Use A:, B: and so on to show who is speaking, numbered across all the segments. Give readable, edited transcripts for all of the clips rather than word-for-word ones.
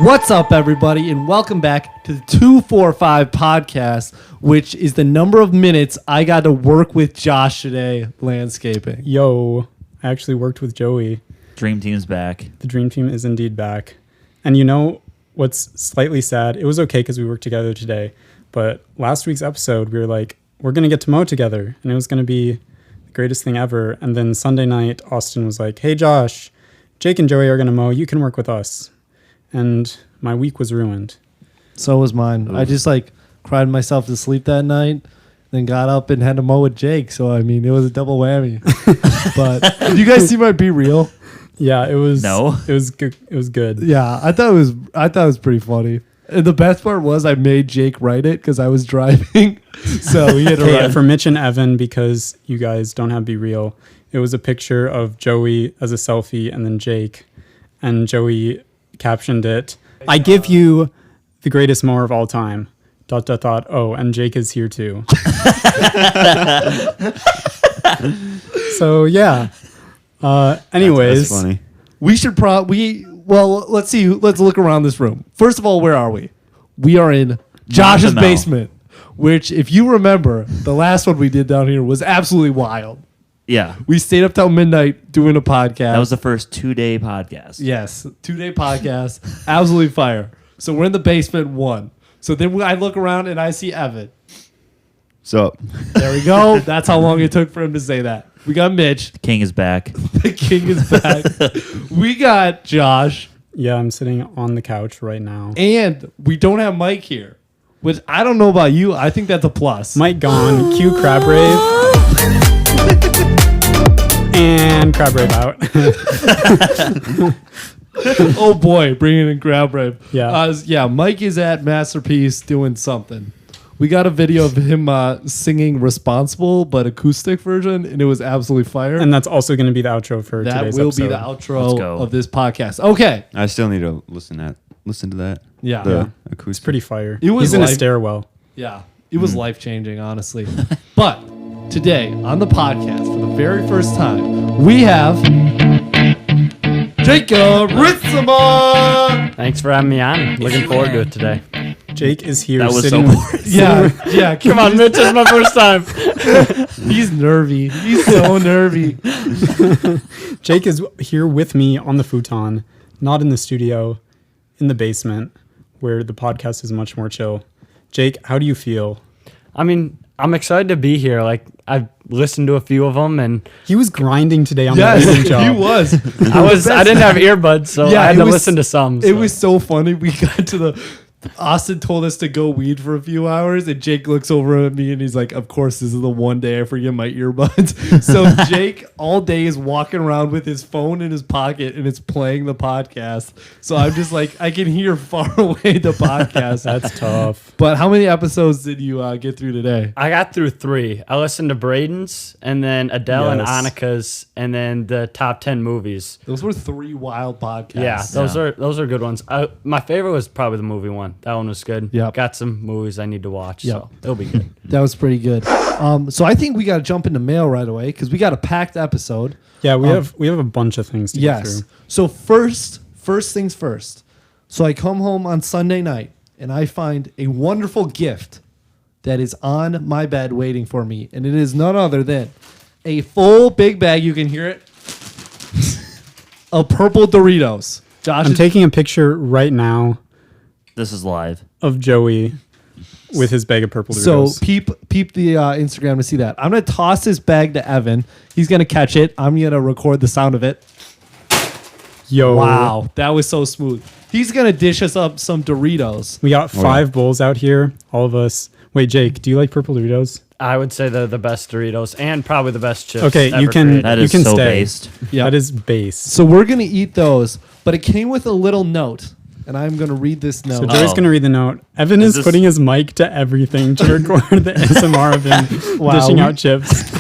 A: What's up, everybody, and welcome back to the 245 podcast, which is the number of minutes I got to work with Josh today landscaping.
B: Yo, I actually worked with Joey.
C: Dream Team's back.
B: The Dream Team is indeed back. And you know what's slightly sad? It was okay because we worked together today. But last week's episode, we were like, we're going to get to mow together. And it was going to be the greatest thing ever. And then Sunday night, Austin was like, hey, Josh, Jake and Joey are going to mow. You can work with us. And my week was ruined.
A: So was mine. Oof. I just cried myself to sleep that night, then got up and had to mow with Jake. So, I mean, it was a double whammy. But did you guys see my Be Real?
B: Yeah, it was.
C: No,
B: it was good. It was good.
A: Yeah, I thought it was pretty funny. And the best part was I made Jake write it because I was driving, so he had to write.
B: For Mitch and Evan, because you guys don't have Be Real, it was a picture of Joey as a selfie and then Jake, and Joey captioned it, "I give you the greatest mower of all time. ... Oh, and Jake is here too." So yeah. Anyways,
D: that's funny.
A: We should let's see. Let's look around this room. First of all, where are we? We are in Josh's basement, which, if you remember, the last one we did down here was absolutely wild.
C: Yeah.
A: We stayed up till midnight doing a podcast.
C: That was the first 2-day podcast.
A: Yes, 2-day podcast. Absolutely fire. So we're in the basement one. So then I look around and I see Evan.
D: So
A: there we go. That's how long it took for him to say that. We got Mitch.
C: The king is back.
A: The king is back. We got Josh.
B: Yeah, I'm sitting on the couch right now.
A: And we don't have Mike here, which I don't know about you. I think that's a plus.
B: Mike gone. Cue Crab Rave. And Crab Rave out.
A: Oh boy, bringing in Crab Rave.
B: Yeah.
A: Mike is at Masterpiece doing something. We got a video of him singing Responsible, but acoustic version, and it was absolutely fire.
B: And that's also going to be the outro for today's episode.
A: That will be the outro of this podcast. Okay.
D: I still need to listen to that.
A: Yeah.
D: The acoustic.
B: It's pretty fire.
A: He's
B: in a stairwell.
A: Yeah. It was life-changing, honestly. But today, on the podcast, for the very first time, we have Jacob Ritzema.
E: Thanks for having me on. Looking forward to it today.
B: Jake is here.
C: That was
B: sitting
A: Yeah.
E: Come on, Mitch. It's my first time.
A: He's nervy. He's so nervy.
B: Jake is here with me on the futon, not in the studio, in the basement, where the podcast is much more chill. Jake, how do you feel?
E: I mean, I'm excited to be here. I've listened to a few of them, and
B: he was grinding today on the editing job.
A: He was.
E: I didn't have earbuds, so I had to listen to some.
A: It was so funny. We got to Austin told us to go weed for a few hours, and Jake looks over at me and he's like, of course, this is the one day I forget my earbuds. So Jake all day is walking around with his phone in his pocket and it's playing the podcast. So I'm just like, I can hear far away the podcast.
B: That's tough.
A: But how many episodes did you get through today?
E: I got through 3. I listened to Braden's, and then Adele and Annika's, and then the top 10 movies.
A: Those were 3 wild podcasts.
E: Yeah, those are good ones. My favorite was probably the movie one. That one was good.
A: Yep.
E: Got some movies I need to watch, so it'll be good.
A: That was pretty good. So I think we got to jump into mail right away because we got a packed episode.
B: Yeah, we have a bunch of things to get through.
A: So first things first. So I come home on Sunday night and I find a wonderful gift that is on my bed waiting for me, and it is none other than a full big bag. You can hear it. Of purple Doritos. Josh,
B: I'm taking a picture right now.
C: This is live.
B: Of Joey with his bag of purple
A: So
B: Doritos.
A: peep the Instagram to see that. I'm going to toss this bag to Evan. He's going to catch it. I'm going to record the sound of it.
B: Yo.
A: Wow. That was so smooth. He's going to dish us up some Doritos.
B: We got 5 bowls out here. All of us. Wait, Jake, do you like purple Doritos?
E: I would say they're the best Doritos and probably the best chips.
B: Okay,
E: ever
B: you can
E: created.
C: That
B: you
C: is
B: can
C: so
B: stay.
C: based.
A: Yep.
B: That is base.
A: So we're going to eat those, but it came with a little note, and I'm going to read this note.
B: So Joey's going to read the note. Evan is putting his mic to everything to record the ASMR of him dishing out chips.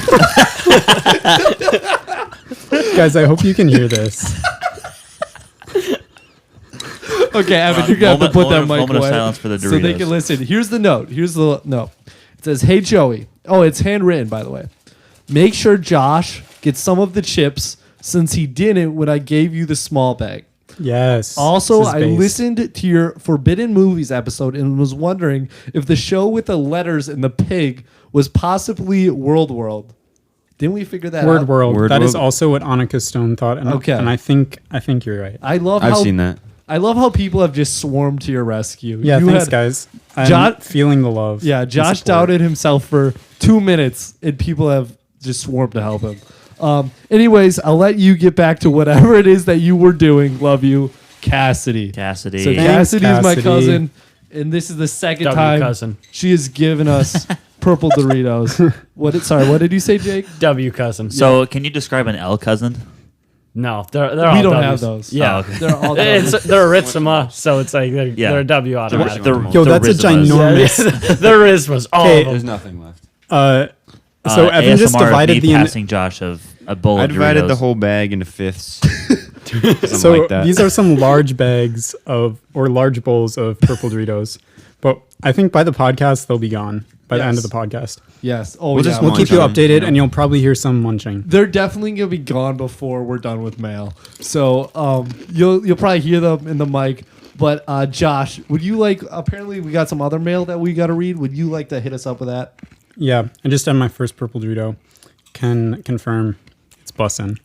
B: Guys, I hope you can hear this.
A: Okay, Evan, you're going to have to put that mic
C: Moment
A: away
C: of silence for the Doritos.
A: so they can listen. Here's the note. It says, "Hey, Joey." Oh, it's handwritten, by the way. "Make sure Josh gets some of the chips since he didn't when I gave you the small bag.
B: Yes.
A: Also,
B: This is
A: I
B: base.
A: listened to your Forbidden Movies episode and was wondering if the show with the letters and the pig was possibly World. Didn't we figure that
B: Word
A: out?
B: World.
D: Word
B: That is
D: World.
B: also what Annika Stone thought. And,
A: Okay.
B: and I think you're right.
A: I love
D: I've
A: how
D: seen that.
A: I love how people have just swarmed to your rescue.
B: Yeah,
A: You
B: thanks,
A: had-
B: guys. I'm
A: John-
B: feeling the love.
A: Yeah,
B: and
A: Josh
B: support.
A: doubted himself for 2 minutes, and people have just swarmed to help him. Anyways, I'll let you get back to whatever it is that you were doing. Love you, Cassidy.
C: Cassidy.
A: So
B: Thanks,
A: Cassidy's my
B: Cassidy.
A: cousin, and this is the second
E: W
A: time
E: cousin.
A: she has given us purple Doritos. What did you say, Jake?
E: W cousin.
C: So, can you describe an L cousin?
E: No, they're all
A: We don't
E: W's.
A: have those.
E: Yeah.
C: Oh, okay.
A: They're all
E: They're a Ritzema, so it's like they're,
C: Yeah.
E: they're a W automatic.
B: Yo, that's a
C: Rizzmas.
B: ginormous.
E: They're Rizzmas, all
B: Okay.
E: of them.
D: There's nothing left.
B: So Evan just
C: ASMR of
B: divided
C: me
B: the.
C: passing Josh of a bowl
D: I
C: of
D: divided
C: Doritos.
D: the whole bag into fifths. Something
B: So
D: like that.
B: these are some large bags or large bowls of purple Doritos, but I think by the podcast they'll be gone by the end of
A: Yes.
B: the podcast.
A: Yes. Oh,
D: We'll
A: yeah.
D: just
B: We'll keep you
D: munch on 'em,
B: updated,
D: you know?
B: and you'll probably hear some munching.
A: They're definitely gonna be gone before we're done with mail. So you'll probably hear them in the mic. But Josh, would you like? Apparently, we got some other mail that we got to read. Would you like to hit us up with that?
B: Yeah, I just had my first purple Dorito. Can confirm it's bussin'.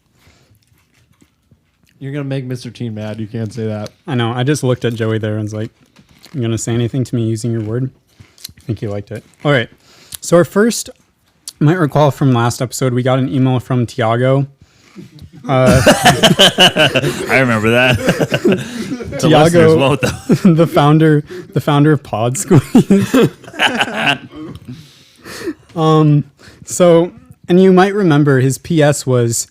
A: You're gonna make Mr. Teen mad. You can't say that.
B: I know. I just looked at Joey there and was like, "You gonna say anything to me using your word?" I think he liked it. All right. So our first, you might recall from last episode, we got an email from Tiago.
C: I remember that. The listeners
B: Tiago,
C: won't, though.
B: the founder of Pod Squeeze. So, and you might remember his PS was,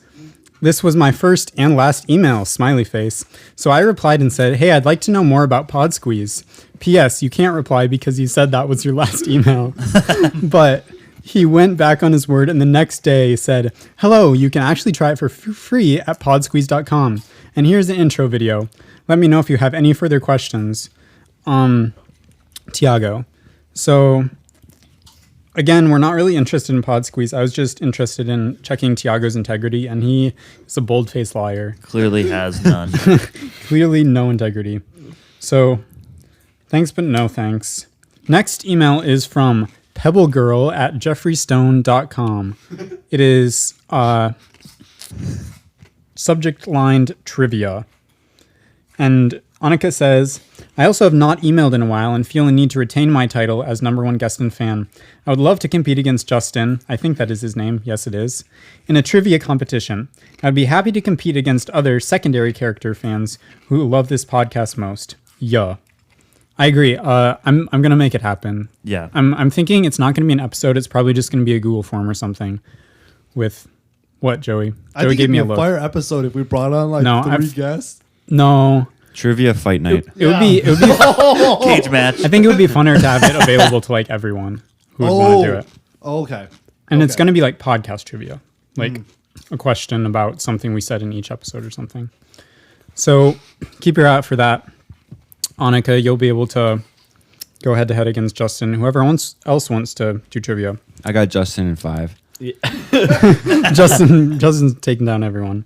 B: "This was my first and last email, smiley face." So I replied and said, "Hey, I'd like to know more about Pod Squeeze. PS, you can't reply because you said that was your last email." But he went back on his word and the next day said, "Hello, you can actually try it for free at podsqueeze.com. And here's the intro video. Let me know if you have any further questions." Tiago. So again, we're not really interested in Pod Squeeze. I was just interested in checking Tiago's integrity, and he is a bold-faced liar.
C: Clearly has none.
B: Clearly no integrity. So thanks, but no thanks. Next email is from pebblegirl@jeffreystone.com. It is subject lined trivia. And Annika says, "I also have not emailed in a while and feel a need to retain my title as #1 guest and fan. I would love to compete against Justin," I think that is his name, yes it is, "in a trivia competition. I'd be happy to compete against other secondary character fans who love this podcast most. Yeah." I agree. I'm gonna make it happen.
C: Yeah.
B: I'm thinking it's not gonna be an episode. It's probably just gonna be a Google form or something. With what, Joey?
A: I
B: Joey
A: think
B: gave
A: it'd
B: me
A: be
B: a
A: a
B: look.
A: fire episode if we brought on like
B: No,
A: 3
B: I've-
A: guests.
B: No,
D: Trivia fight night.
B: it would be.
C: Cage match.
B: I think it would be funner to have it available to like everyone who would want to do it.
A: Okay.
B: And it's
A: Okay.
B: going to be like podcast trivia, like a question about something we said in each episode or something. So keep your eye out for that. Annika, you'll be able to go head to head against Justin. Whoever else wants to do trivia.
D: I got Justin in 5.
B: Justin's taking down everyone.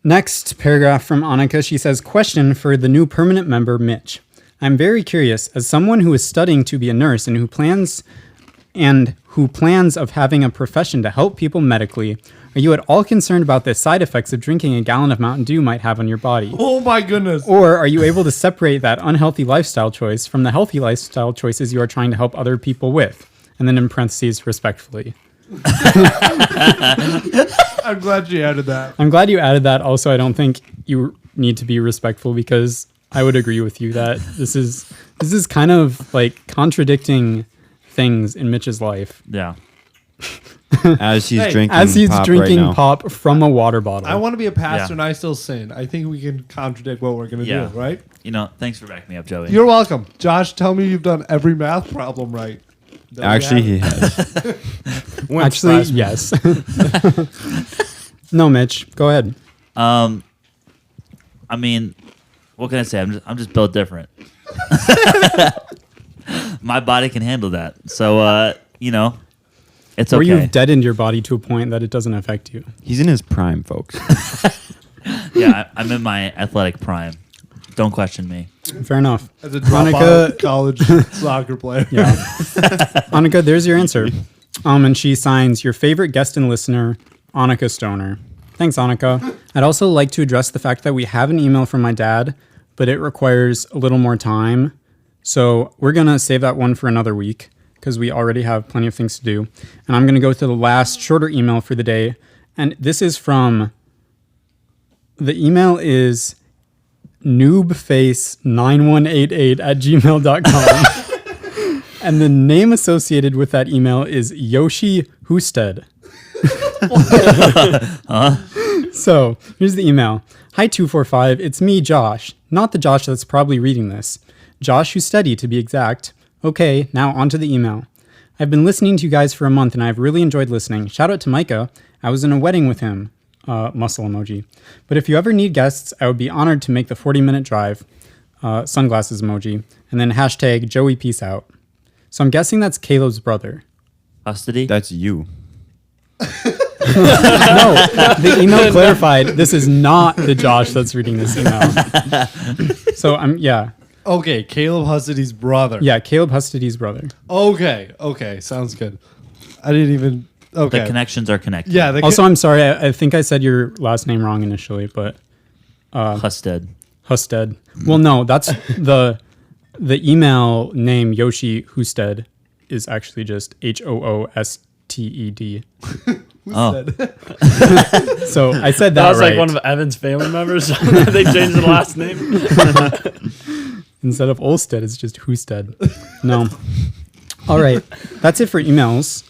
B: Next paragraph from Annika. She says, "Question for the new permanent member, Mitch. I'm very curious, as someone who is studying to be a nurse and who plans of having a profession to help people medically, are you at all concerned about the side effects of drinking a gallon of Mountain Dew might have on your body?
A: Oh my goodness.
B: Or are you able to separate that unhealthy lifestyle choice from the healthy lifestyle choices you are trying to help other people with?" And then in parentheses, respectfully.
A: I'm glad you added that.
B: I'm glad you added that. Also, I don't think you need to be respectful because I would agree with you that this is kind of like contradicting things in Mitch's life.
C: Yeah.
D: As he's
A: Hey,
D: drinking
B: As he's
D: pop
B: drinking
D: right now.
B: pop from a water bottle.
A: I want to be a pastor
C: Yeah.
A: and I still sin. I think we can contradict what we're going to
C: Yeah.
A: do, right?
C: You know, thanks for backing me up, Joey.
A: You're welcome. Josh, tell me you've done every math problem right. that we
D: Actually, he
A: have.
D: has.
E: Wouldn't
B: Actually,
E: surprise me.
B: yes. No, Mitch, go ahead.
C: I mean, what can I say? I'm just built different. My body can handle that. So, you know, it's
B: Or
C: okay.
B: you've deadened your body to a point that it doesn't affect you.
D: He's in his prime, folks.
C: Yeah, I'm in my athletic prime. Don't question me.
B: Fair enough.
A: As a dropout
B: Monica-
A: college soccer player.
B: Yeah. Annika, there's your answer. And she signs your favorite guest and listener, Annika Stoner. Thanks, Annika. I'd also like to address the fact that we have an email from my dad, but it requires a little more time. So we're going to save that one for another week because we already have plenty of things to do. And I'm going to go to the last shorter email for the day. And this is from, the email is noobface9188@gmail.com. And the name associated with that email is Yoshi Husted. So here's the email. Hi 245, it's me, Josh. Not the Josh that's probably reading this. Josh Husted, to be exact. Okay, now on to the email. I've been listening to you guys for a month and I've really enjoyed listening. Shout out to Micah. I was in a wedding with him. Muscle emoji. But if you ever need guests, I would be honored to make the 40-minute drive. Sunglasses emoji. And then hashtag Joey peace out. So I'm guessing that's Caleb's brother.
C: Custody?
D: That's you.
B: No, the email clarified this is not the Josh that's reading this email. So yeah.
A: Okay, Caleb Hussidy's brother.
B: Yeah, Caleb Hustidy's brother.
A: Okay, sounds good. I didn't even. Okay.
C: The connections are connected.
A: Yeah.
B: Also, I'm sorry. I think I said your last name wrong initially, but
C: Husted.
B: Husted. Well, no, that's the email name Yoshi Husted is actually just HOOSTED.
C: Oh.
B: So I said that
E: That was
B: right.
E: like one of Evan's family members. They changed the last name.
B: Instead of Olsted, it's just Husted. No. All right. That's it for emails.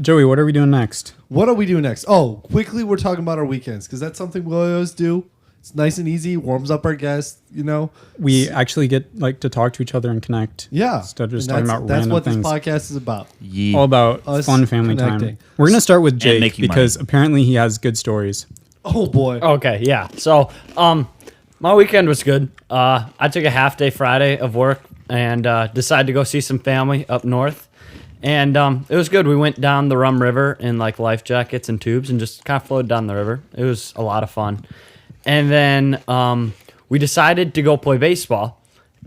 B: Joey, what are we doing next?
A: What are we doing next? Oh, quickly, we're talking about our weekends because that's something we always do. It's nice and easy, warms up our guests, you know.
B: We actually get like to talk to each other and connect.
A: Yeah.
B: Instead of just
A: And
B: talking about
A: that's
B: random
A: what
B: things.
A: this podcast is about.
B: All about
A: Us
B: fun family
A: connecting.
B: time. We're going to start with Jake
C: making
B: because
C: money.
B: apparently he has good stories.
A: Oh, boy.
E: Okay, yeah. So, my weekend was good. I took a half day Friday of work and decided to go see some family up north. And it was good. We went down the Rum River in like life jackets and tubes and just kind of floated down the river. It was a lot of fun. And then we decided to go play baseball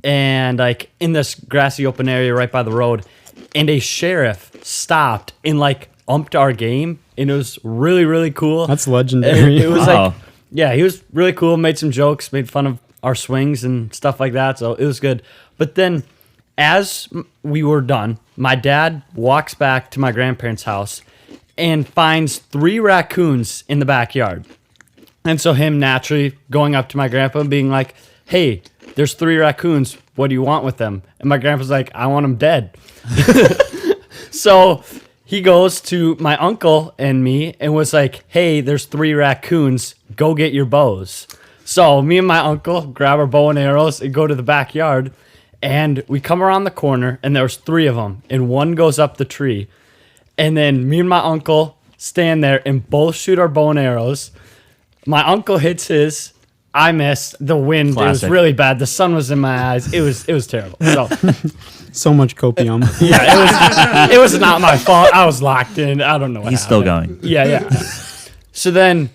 E: and like in this grassy open area right by the road. And a sheriff stopped and like umped our game. And it was really, really cool.
B: That's legendary.
E: It was
C: Wow.
E: like, yeah, he was really cool, made some jokes, made fun of our swings and stuff like that. So it was good. But then as we were done, my dad walks back to my grandparents' house and finds 3 raccoons in the backyard. And so him naturally going up to my grandpa and being like, hey, there's 3 raccoons. What do you want with them? And my grandpa's like, I want them dead. So he goes to my uncle and me and was like, hey, there's 3 raccoons. Go get your bows. So me and my uncle grab our bow and arrows and go to the backyard. And we come around the corner and there's 3 of them. And one goes up the tree. And then me and my uncle stand there and both shoot our bow and arrows. My uncle hits his. I missed. The wind. It was
C: Classic.
E: really bad. The sun was in my eyes. It was terrible. So
B: So much copium.
E: yeah, it was not my fault. I was locked in. I don't know what
C: He's still
E: happened.
C: going.
E: Yeah. So then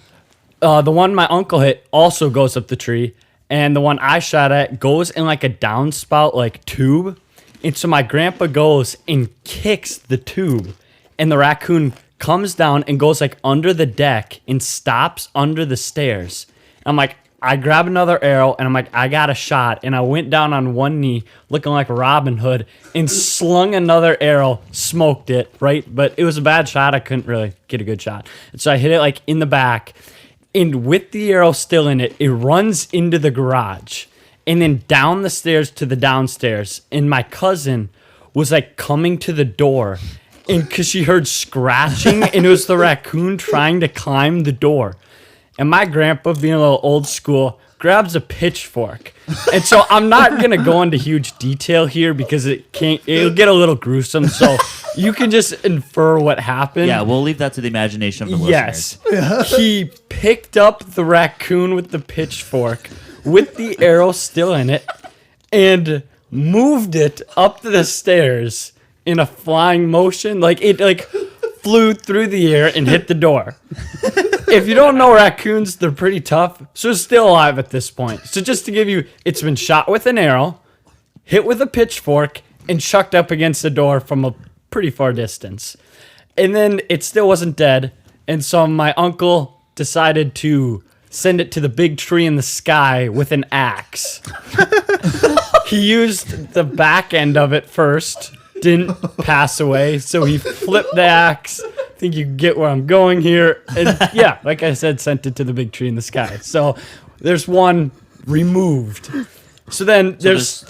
E: the one my uncle hit also goes up the tree. And the one I shot at goes in like a downspout like tube. And so my grandpa goes and kicks the tube. And the raccoon comes down and goes like under the deck and stops under the stairs. I'm like, I grab another arrow and I'm like, I got a shot. And I went down on one knee looking like Robin Hood and slung another arrow, smoked it, right? But it was a bad shot. I couldn't really get a good shot. And so I hit it like in the back. And with the arrow still in it, it runs into the garage and then down the stairs to the downstairs. And my cousin was like coming to the door and because she heard scratching and it was the raccoon trying to climb the door. And my grandpa, being a little old school, grabs a pitchfork. And so I'm not going to go into huge detail here because it'll get a little gruesome. So you can just infer what happened.
C: Yeah, we'll leave that to the imagination of the
E: Yes.
C: listeners.
E: He picked up the raccoon with the pitchfork with the arrow still in it and moved it up the stairs in a flying motion. Like it flew through the air and hit the door. if you don't know raccoons, they're pretty tough. So it's still alive at this point. So just to give you, it's been shot with an arrow, hit with a pitchfork, and chucked up against the door from a pretty far distance. And then it still wasn't dead. And so my uncle decided to send it to the big tree in the sky with an axe. He used the back end of it first, didn't pass away, so he flipped the axe. I think you get where I'm going here. And yeah, like I said, sent it to the big tree in the sky. So there's one removed. So then there's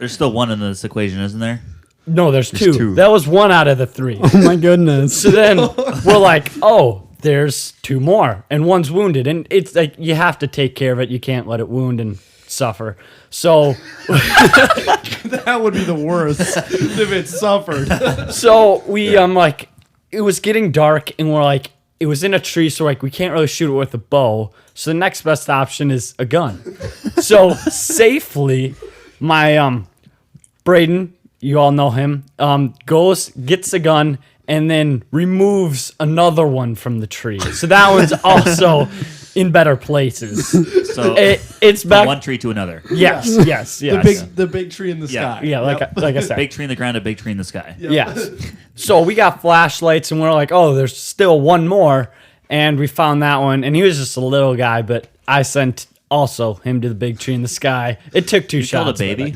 C: still one in this equation, isn't there?
E: no, there's
D: There's
E: two.
D: two.
E: That was one out of the three.
B: Oh my goodness.
E: So then we're like, oh, there's two more, and one's wounded, and it's like you have to take care of it. You can't let it wound and suffer. So
A: That would be the worst if it suffered.
E: So we like it was getting dark and we're like it was in a tree, so like we can't really shoot it with a bow. So the next best option is a gun. So safely my Braden, you all know him, goes, gets a gun, and then removes another one from the tree. So that one's also in better places.
C: So
E: It's
C: from
E: back.
C: one tree to another.
E: Yes, yes, yes.
A: The big tree in the
C: Yeah.
A: sky.
E: Yeah, like I said.
C: Big tree in the ground, a big tree in the sky.
E: Yes. So we got flashlights and we're like, oh, there's still one more. And we found that one. And he was just a little guy, but I sent also him to the big tree in the sky. It took two
C: You killed a
E: shots. but,
C: baby?
E: like,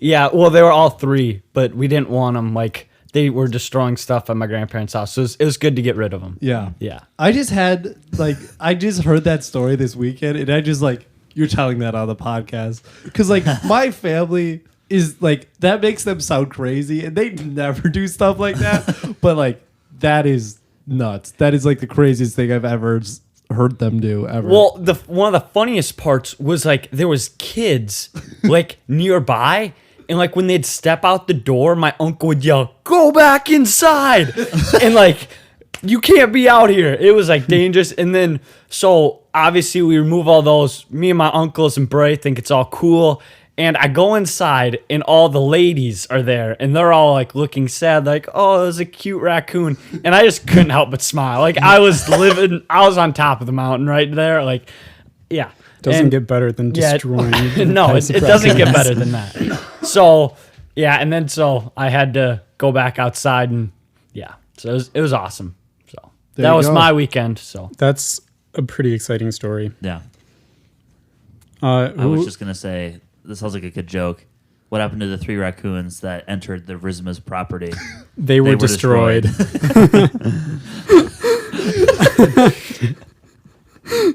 E: yeah, well, they were all three, but we didn't want them. Like, they were destroying stuff at my grandparents' house. So it was good to get rid of them.
A: Yeah.
E: Yeah.
A: I just heard that story this weekend, and I just you're telling that on the podcast. Because my family is that makes them sound crazy, and they never do stuff like that. But that is nuts. That is the craziest thing I've ever heard them do ever.
E: Well, one of the funniest parts was there was kids nearby, and when they'd step out the door, my uncle would yell, "Go back inside!" and you can't be out here. It was dangerous. And then so obviously we remove all those. Me and my uncles and Bray think it's all cool. And I go inside, and all the ladies are there, and they're all looking sad, "Oh, there's a cute raccoon," and I just couldn't help but smile. I was on top of the mountain right there, yeah.
B: Doesn't
E: And-
B: get better than
E: yeah,
B: destroying.
E: no,
B: types
E: it
B: of
E: doesn't get
B: raccoons.
E: better than that. So yeah, and then so I had to go back outside, and yeah, so it was awesome. So
A: There
E: that
A: you
E: was
A: go.
E: my weekend. So
B: That's a pretty exciting story.
C: Yeah. I was
B: Who-
C: just going to say, this sounds like a good joke. What happened to the 3 raccoons that entered the Rizzma's property?
B: they were destroyed.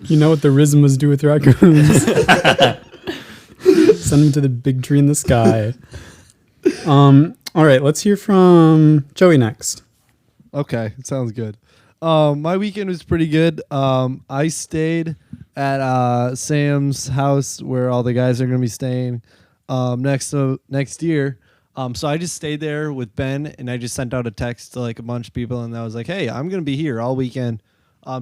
B: You know what the Rizzmas do with raccoons? Send them to the big tree in the sky. All right, let's hear from Joey next.
A: Okay, it sounds good. My weekend was pretty good. I stayed at Sam's house where all the guys are going to be staying next year. So I just stayed there with Ben, and I just sent out a text to a bunch of people, and I was like, "Hey, I'm going to be here all weekend.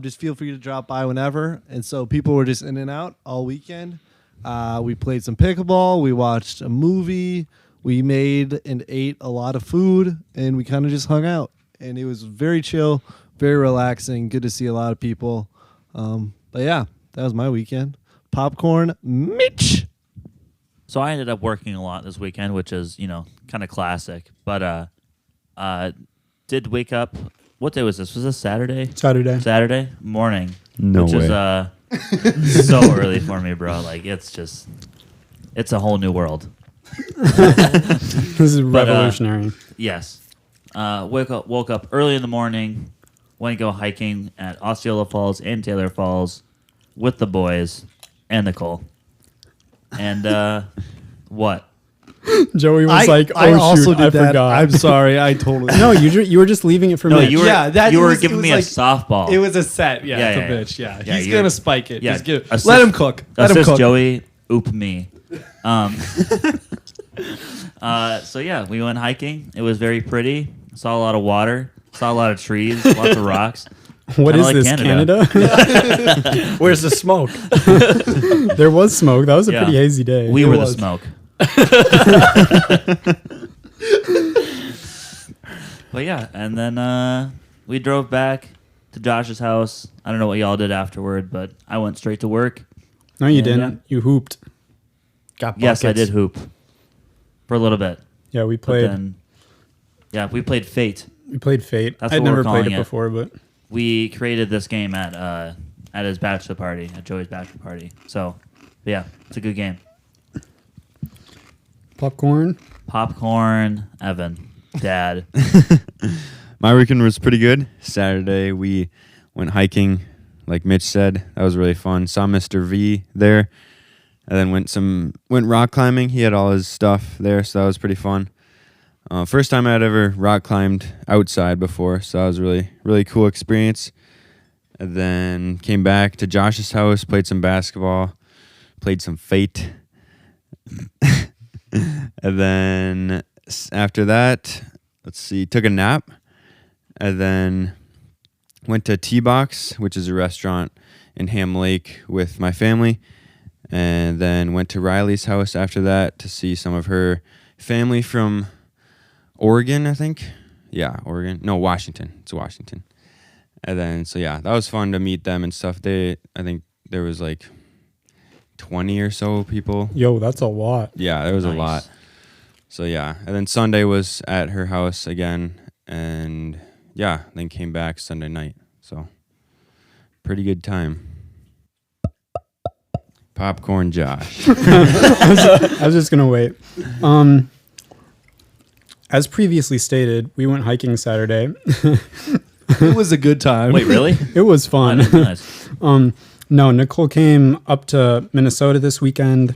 A: Just feel free to drop by whenever." And so people were just in and out all weekend. We played some pickleball. We watched a movie. We made and ate a lot of food, and we kind of just hung out. And it was very chill, very relaxing. Good to see a lot of people. But yeah, that was my weekend. Popcorn, Mitch.
C: So I ended up working a lot this weekend, which is, kind of classic. But did wake up. What day was this? Was this Saturday?
B: Saturday.
C: Saturday morning.
D: No
C: which
D: way.
C: is so early for me, bro. It's a whole new world.
B: This is revolutionary.
C: Yes. Woke up early in the morning. Went to go hiking at Osceola Falls and Taylor Falls with the boys and Nicole. And what?
B: Joey was
A: I also
B: shoot,
A: did
B: I
A: that.
B: forgot.
A: I'm sorry. I totally.
B: No, you were just leaving it for
C: No,
B: Mitch.
C: you were
A: Yeah,
C: you were
A: it
C: giving
A: was
C: me a softball.
A: It was a set. Yeah,
C: Yeah,
A: it's
C: yeah,
A: a
C: yeah.
A: bitch. Yeah,
C: Yeah,
A: he's
C: you're-
A: gonna spike it.
C: yeah,
A: Just give,
C: assist-
A: let him cook. Let him
C: Assist
A: cook.
C: Joey, oop me. So yeah, we went hiking. It was very pretty. Saw a lot of water. Saw a lot of trees. Lots of rocks.
B: What
C: Kinda
B: is
C: like
B: this,
C: Canada.
B: Canada?
E: where's the smoke?
B: There was smoke. That was a
C: Yeah.
B: pretty hazy day.
C: We
B: It
C: were
B: was.
C: the smoke. But yeah, and then we drove back. to Josh's house. I don't know what y'all did afterward, but I went straight to work.
B: No, you
C: Yeah,
B: didn't.
C: yeah.
B: You hooped.
E: Got
C: Yes, I
E: buckets.
C: did hoop for a little bit.
B: Yeah, we
C: But
B: played.
C: then, yeah, we played Fate.
B: We played Fate.
C: That's
B: I'd
C: what we're
B: never played
C: calling
B: it
C: it.
B: before, but
C: We created this game at his bachelor party, at Joey's bachelor party. So, yeah, it's a good game.
B: popcorn.
C: Popcorn, Evan, Dad.
D: My weekend was pretty good. Saturday we went hiking, like Mitch said. That was really fun. Saw Mr. V there, and then went rock climbing. He had all his stuff there, so that was pretty fun. First time I'd ever rock climbed outside before, so that was really cool experience. And then came back to Josh's house, played some basketball, played some Fate. And then after that, took a nap, and then went to T-Box, which is a restaurant in Ham Lake with my family, and then went to Riley's house after that to see some of her family from Oregon, I think. Yeah, Oregon. No, Washington. It's Washington. And then, so yeah, that was fun to meet them and stuff. I think there was like 20 or so people.
B: Yo, that's a lot.
D: Yeah, there was a
C: Nice.
D: lot. So yeah, and then Sunday was at her house again, and yeah, then came back Sunday night. So pretty good time. Popcorn Josh.
B: I was just gonna wait. As previously stated, we went hiking Saturday.
A: It was a good time.
C: Wait, really?
B: It was
C: I
B: fun.
C: didn't realize.
B: No, Nicole came up to Minnesota this weekend,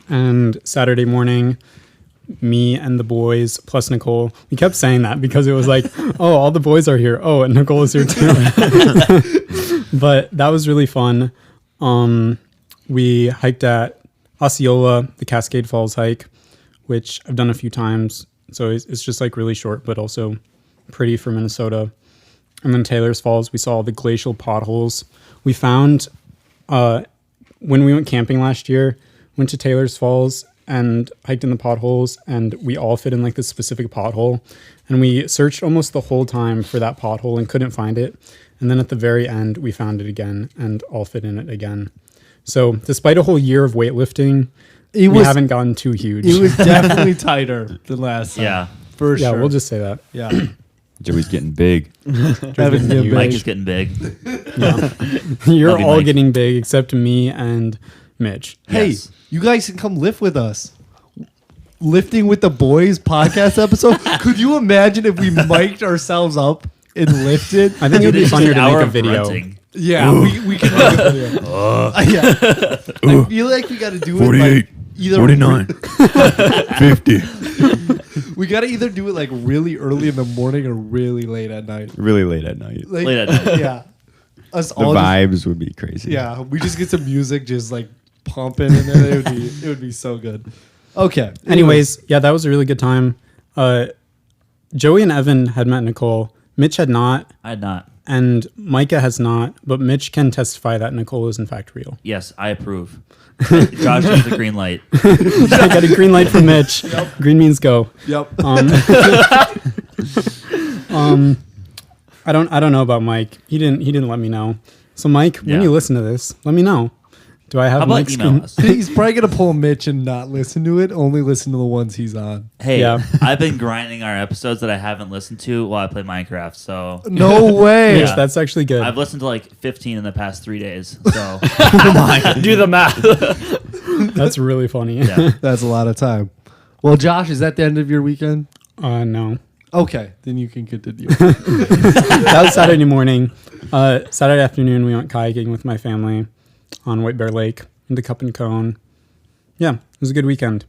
B: and Saturday morning, me and the boys plus Nicole. We kept saying that because it was like, oh, all the boys are here. Oh, and Nicole is here too. But that was really fun. We hiked at Osceola, the Cascade Falls hike, which I've done a few times. So it's just like really short, but also pretty for Minnesota. And then Taylor's Falls, we saw the glacial potholes. We found, when we went camping last year, went to Taylor's Falls and hiked in the potholes, and we all fit in like this specific pothole. And we searched almost the whole time for that pothole and couldn't find it. And then at the very end, we found it again and all fit in it again. So despite a whole year of weightlifting, we haven't gotten too huge.
A: It was definitely tighter than last time.
C: Yeah.
A: For
B: yeah,
A: sure.
B: we'll just say that.
A: Yeah.
D: Joey's getting big.
A: Evan's getting
C: Mike
A: big.
C: is getting big.
B: Yeah. You're
C: Love you,
B: all
C: Mike.
B: getting big except me and Mitch.
A: Hey,
C: Yes.
A: you guys can come lift with us. Lifting with the Boys podcast episode. Could you imagine if we mic'd ourselves up and lifted?
B: I think it would
C: It
B: be
C: is just
B: funnier
C: an
B: to
C: hour
B: make a
C: of
B: video.
C: grunting.
A: Yeah, we can make a video. Yeah. I feel like we got to do it
D: 48,
A: like either
D: 49, 50.
A: we got to either do it like really early in the morning or really late at night.
D: Really late at night.
A: Like,
C: Late at night.
A: Yeah. Us
D: The
A: all just-
D: vibes would be crazy.
A: yeah, we just get some music just like pumping and then it would be so good. Okay.
B: Anyways, yeah, that was a really good time. Joey and Evan had met Nicole. Mitch had not,
C: I had not.
B: and Micah has not, but Mitch can testify that Nicole is in fact real.
C: Yes, I approve. Josh has the green light.
B: I got a green light from Mitch. Green means go.
A: Yep.
B: I don't know about Mike. He didn't let me know. So Mike, when
C: Yeah.
B: you listen to this, let me know. Do I have
C: How about
B: Mike's
C: email
B: green?
C: us?
A: He's probably gonna pull Mitch and not listen to it. Only listen to the ones he's on.
C: Hey,
B: Yeah.
C: I've been grinding our episodes that I haven't listened to while I play Minecraft. So
A: No way.
B: Mitch,
C: Yeah.
B: that's actually good.
C: I've listened to like 15 in the past 3 days. So
E: Do the math.
B: That's really funny.
C: yeah,
A: That's a lot of time. Well, Josh, is that the end of your weekend?
B: No.
A: Okay, then you can continue.
B: That was Saturday morning. Saturday afternoon, we went kayaking with my family on White Bear Lake into Cup and Cone. Yeah, it was a good weekend.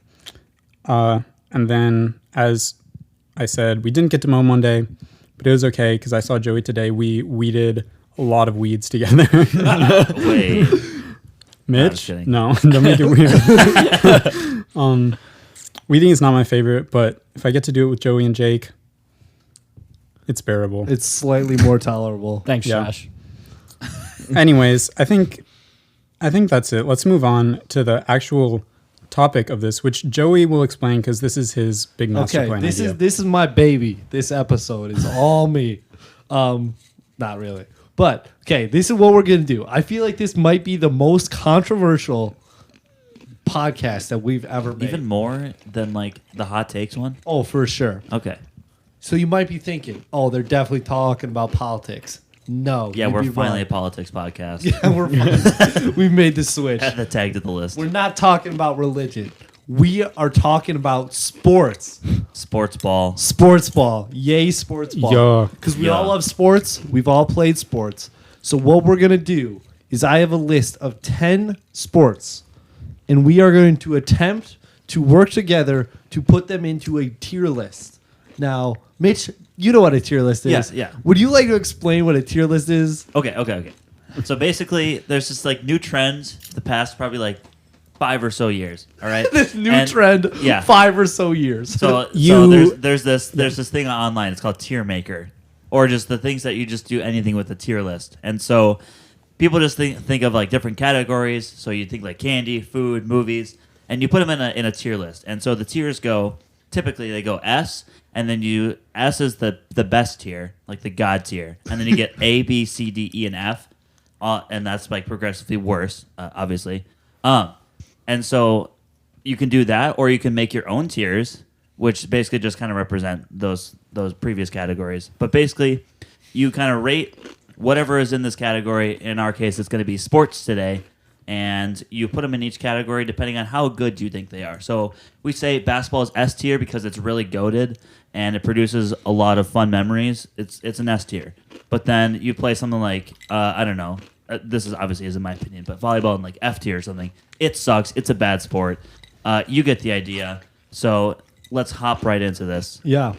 B: And then, as I said, we didn't get to mow Monday, but it was okay because I saw Joey today. We weeded a lot of weeds together.
C: wait.
B: Mitch?
C: kidding.
B: No, don't make it weird. Weeding is not my favorite, but if I get to do it with Joey and Jake, it's bearable.
A: It's slightly more tolerable.
E: Thanks,
B: Yeah.
E: Josh.
B: Anyways, I think that's it. Let's move on to the actual topic of this, which Joey will explain because this is his big master
A: Okay,
B: plan
A: this
B: idea.
A: is my baby. This episode is all me. Not really. But okay, this is what we're gonna do. I feel like this might be the most controversial podcast that we've ever made.
C: Even more than like the hot takes one.
A: Oh, for sure.
C: Okay.
A: So you might be thinking, oh, they're definitely talking about politics. No.
C: Yeah,
A: you'd
C: we're
A: be
C: finally a
A: wrong.
C: politics podcast.
A: Yeah, we've made the switch.
C: Add the tag to the list.
A: We're not talking about religion. We are talking about sports.
C: Sports ball.
A: Sports ball. Yay, sports ball.
B: Yeah.
A: Because we
C: Yeah.
A: all love sports. We've all played sports. So what we're going to do is I have a list of 10 sports. And we are going to attempt to work together to put them into a tier list. Now, Mitch, you know what a tier list is.
C: Yes, yeah.
A: Would you like to explain what a tier list is?
C: Okay. So basically, there's just like new trends the past probably like 5 or so years. All right.
A: This new
C: And-
A: trend,
C: Yeah.
A: 5 or so years.
C: So
B: You-
C: there's this thing online. It's called Tier Maker, or just the things that you just do anything with a tier list. And so people just think of like different categories. So you think like candy, food, movies, and you put them in a tier list. And so the tiers go typically they go S, and then S is the best tier, like the God tier, and then you get A, B, C, D, E, and F, and that's like progressively worse, obviously. And so you can do that, or you can make your own tiers, which basically just kind of represent those previous categories. But basically, you kind of rate whatever is in this category. In our case, it's going to be sports today, and you put them in each category depending on how good you think they are. So we say basketball is S tier because it's really goated and it produces a lot of fun memories. It's an S tier. But then you play something like I don't know. This is obviously in my opinion, but volleyball in like F tier or something. It sucks. It's a bad sport. You get the idea. So let's hop right into this.
A: Yeah.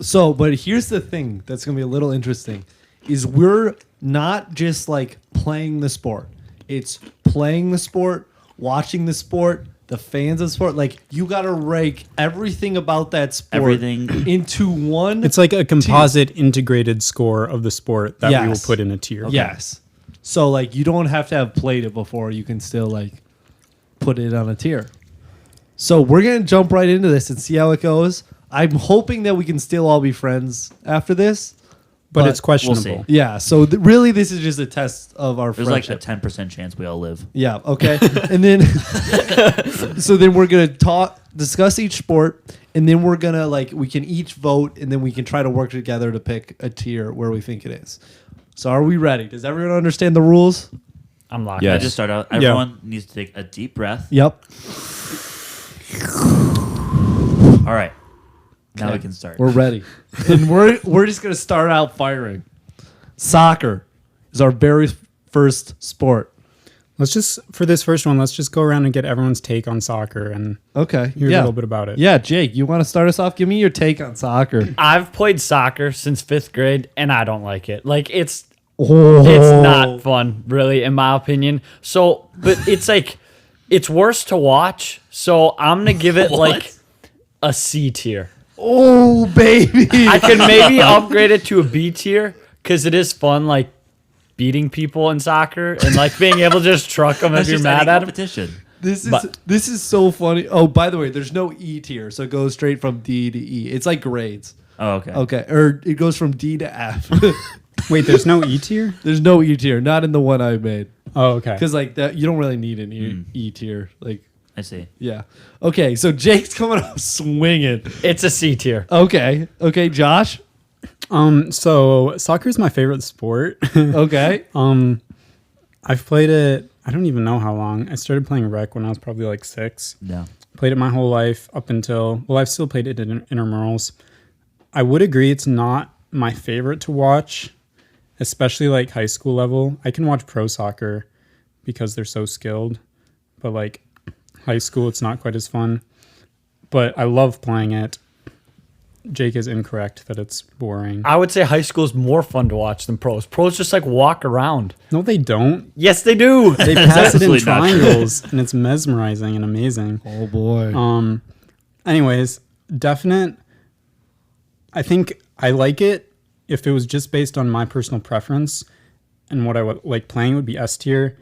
A: So, but here's the thing that's going to be a little interesting is we're not just like playing the sport. It's playing the sport, watching the sport, the fans of sport. Like you got to rank everything about that sport
C: Everything.
A: into one.
B: It's like a composite integrated score of the sport that we will
A: Yes.
B: put in a tier.
A: Yes. So like you don't have to have played it before. You can still like put it on a tier. So we're going to jump right into this and see how it goes. I'm hoping that we can still all be friends after this.
B: But it's
A: But
B: questionable.
C: see.
A: Yeah, so really this is just a test of our
C: There's like a
A: friendship.
C: 10% chance we all live.
A: Yeah, okay. And then so then we're going to discuss each sport, and then we're going to like we can each vote, and then we can try to work together to pick a tier where we think it is. So are we ready? Does everyone understand the rules?
E: I'm locked.
D: Yeah.
C: I
D: Yes.
C: just start out. Everyone needs to take a deep breath.
A: Yep.
C: All right. Now
A: Okay.
C: we can start.
A: We're ready. And we're just going to start out firing. Soccer is our very first sport.
B: Let's just, for this first one, let's just go around and get everyone's take on soccer and
A: Okay.
B: hear a
A: yeah.
B: little bit about it.
A: Yeah, Jake, you want to start us off? Give me your take on soccer.
E: I've played soccer since 5th grade, and I don't like it. Like it's
A: Oh.
E: not fun, really, in my opinion. So, but it's like it's worse to watch. So I'm gonna give it like a C tier.
A: Oh, baby.
E: I could maybe upgrade it to a B tier because it is fun, like beating people in soccer and like being able to just truck them if
C: That's
E: you're
C: just
E: mad
C: any
E: at them.
C: competition.
A: This is so funny. Oh, by the way, there's no E tier, so it goes straight from D to E. It's like grades.
C: Oh, okay.
A: Okay, or it goes from D to F.
B: Wait, there's no E tier?
A: There's no E tier, not in the one I made,
B: Oh, okay.
A: because like that you don't really need an E tier. Like,
C: I see.
A: yeah. Okay, so Jake's coming up swinging.
E: It's a C tier.
A: Okay, Josh.
B: So soccer is my favorite sport.
A: Okay,
B: I've played it, I don't even know how long. I started playing rec when I was probably like 6.
C: No.
B: Played it my whole life up until, well, I've still played it in intramurals. I would agree it's not my favorite to watch, especially like high school level. I can watch pro soccer because they're so skilled, but like high school, it's not quite as fun. But I love playing it. Jake is incorrect that it's boring.
E: I would say high school is more fun to watch than pros. Pros just like walk around.
B: No, they don't.
E: Yes, they do.
B: They pass it in
C: absolutely not true.
B: triangles, and it's mesmerizing and amazing.
A: oh boy.
B: Anyways, definite. I think I like it if it was just based on my personal preference and what I would like playing would be S tier,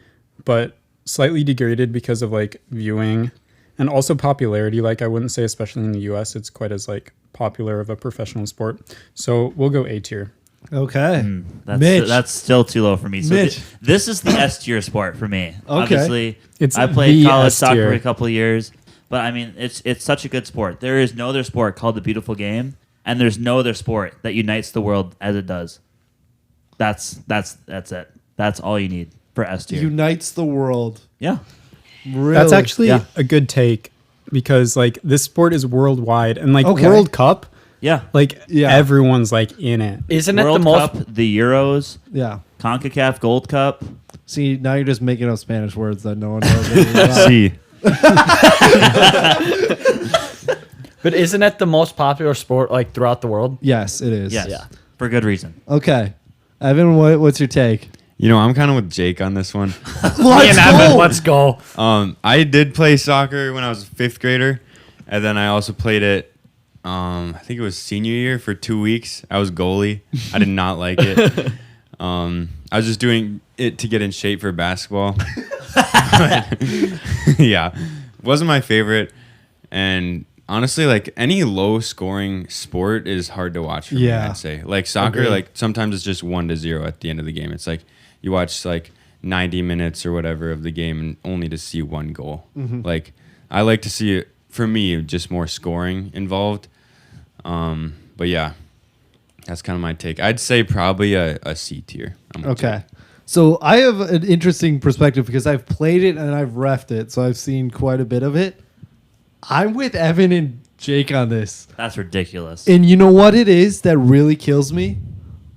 B: but slightly degraded because of like viewing and also popularity. Like I wouldn't say, especially in the US, it's quite as like popular of a professional sport. So we'll go A tier.
A: Okay.
C: That's
A: Mitch.
C: that's still too low for me. So
A: Mitch.
C: this is the S tier sport for me. Obviously,
B: It's
C: I played
B: the
C: college
B: S
C: soccer
B: tier.
C: for a couple of years, but I mean, it's such a good sport. There is no other sport called the beautiful game, and there's no other sport that unites the world as it does. That's it. That's all you need for S tier.
A: Unites the world.
C: Yeah.
A: Really?
B: That's actually
C: Yeah.
B: a good take because like this sport is worldwide and like
A: Okay.
B: World Cup,
C: Yeah.
B: like
A: Yeah.
B: everyone's like in it.
E: Isn't it
C: World
E: the most?
C: Cup, the Euros,
A: Yeah.
C: CONCACAF Gold Cup.
A: See, now you're just making up Spanish words that no one knows. anything about.
D: See,
E: But isn't it the most popular sport like throughout the world?
A: Yes, it is.
C: Yes.
E: Yeah.
C: For good reason.
A: Okay. Evan, what's your take?
D: I'm kind of with Jake on this one.
E: Me and Evan, let's go.
D: I did play soccer when I was a 5th grader, and then I also played it. I think it was senior year for 2 weeks. I was goalie. I did not like it. I was just doing it to get in shape for basketball. Yeah, wasn't my favorite. And honestly, like any low scoring sport is hard to watch for me,
A: Yeah.
D: I'd say. Like soccer,
A: Agreed.
D: like sometimes it's just 1-0 at the end of the game. It's like you watch like 90 minutes or whatever of the game and only to see one goal. Like I like to see it, for me, just more scoring involved. But yeah, that's kind of my take. I'd say probably a C tier. I'm with
A: Okay. So I have an interesting perspective because I've played it and I've refed it, so I've seen quite a bit of it. I'm with Evan and Jake on this.
C: That's ridiculous.
A: And you know what it is that really kills me?